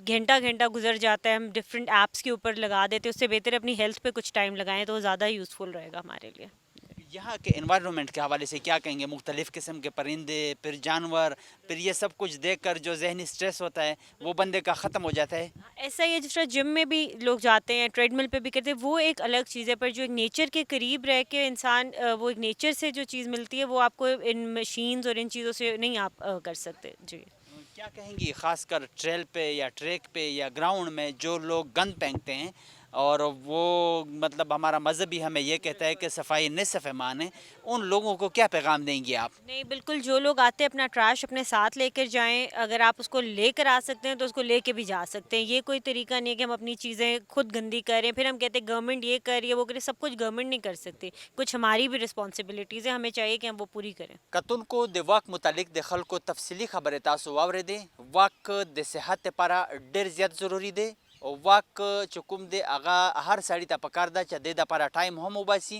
گھنٹہ گزر جاتا ہے، ہم ڈفرینٹ ایپس کے اوپر لگا دیتے، اس سے بہتر ہے اپنی ہیلتھ پہ کچھ ٹائم لگائیں تو وہ زیادہ یوزفل رہے گا ہمارے لیے. یہاں کے انوائرمنٹ کے حوالے سے کیا کہیں گے؟ مختلف قسم کے پرندے، پھر جانور، پھر یہ سب کچھ دیکھ کر جو ذہنی سٹریس ہوتا ہے وہ بندے کا ختم ہو جاتا ہے. ایسا ہی ہے جس طرح جم میں بھی لوگ جاتے ہیں، ٹریڈ مل پہ بھی کرتے ہیں، وہ ایک الگ چیز ہے، پر جو نیچر کے قریب رہ کے انسان وہ ایک نیچر سے جو چیز ملتی ہے وہ آپ کو ان مشینز اور ان چیزوں سے نہیں آپ کر سکتے. جی، کیا کہیں گی خاص کر ٹریل پہ یا ٹریک پہ یا گراؤنڈ میں جو لوگ گند پھینکتے ہیں، اور وہ مطلب ہمارا مذہب بھی ہمیں یہ کہتا ہے کہ صفائی نصف ایمان ہے، ان لوگوں کو کیا پیغام دیں گے آپ؟ نہیں، بالکل جو لوگ آتے ہیں اپنا ٹریش اپنے ساتھ لے کر جائیں. اگر آپ اس کو لے کر آ سکتے ہیں تو اس کو لے کے بھی جا سکتے ہیں. یہ کوئی طریقہ نہیں ہے کہ ہم اپنی چیزیں خود گندی کریں، پھر ہم کہتے ہیں گورنمنٹ یہ کر رہی ہے وہ کرے. سب کچھ گورنمنٹ نہیں کر سکتی، کچھ ہماری بھی رسپانسبلٹیز ہیں، ہمیں چاہیے کہ ہم وہ پوری کریں. کتن کو د واک متعلق د خلکو تفصیلی خبرې تاسو واورېدې. واک د صحت لپاره ډېر زیات ضروری دی، او واک چې کوم دی هغه هر سړي ته پکار ده چې د دپاره ټایم هم وباسي،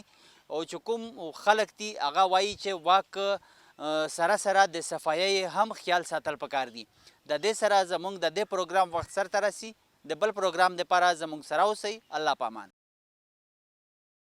او چې کوم خلک دي هغه وایي چې واک سره سره د صفایۍ هم خیال ساتل پکار دي. د دې سره زموږ د دې پروګرام وخت سرته رسي. د بل پروګرام دپاره زموږ سره اوسئ. الله پامان.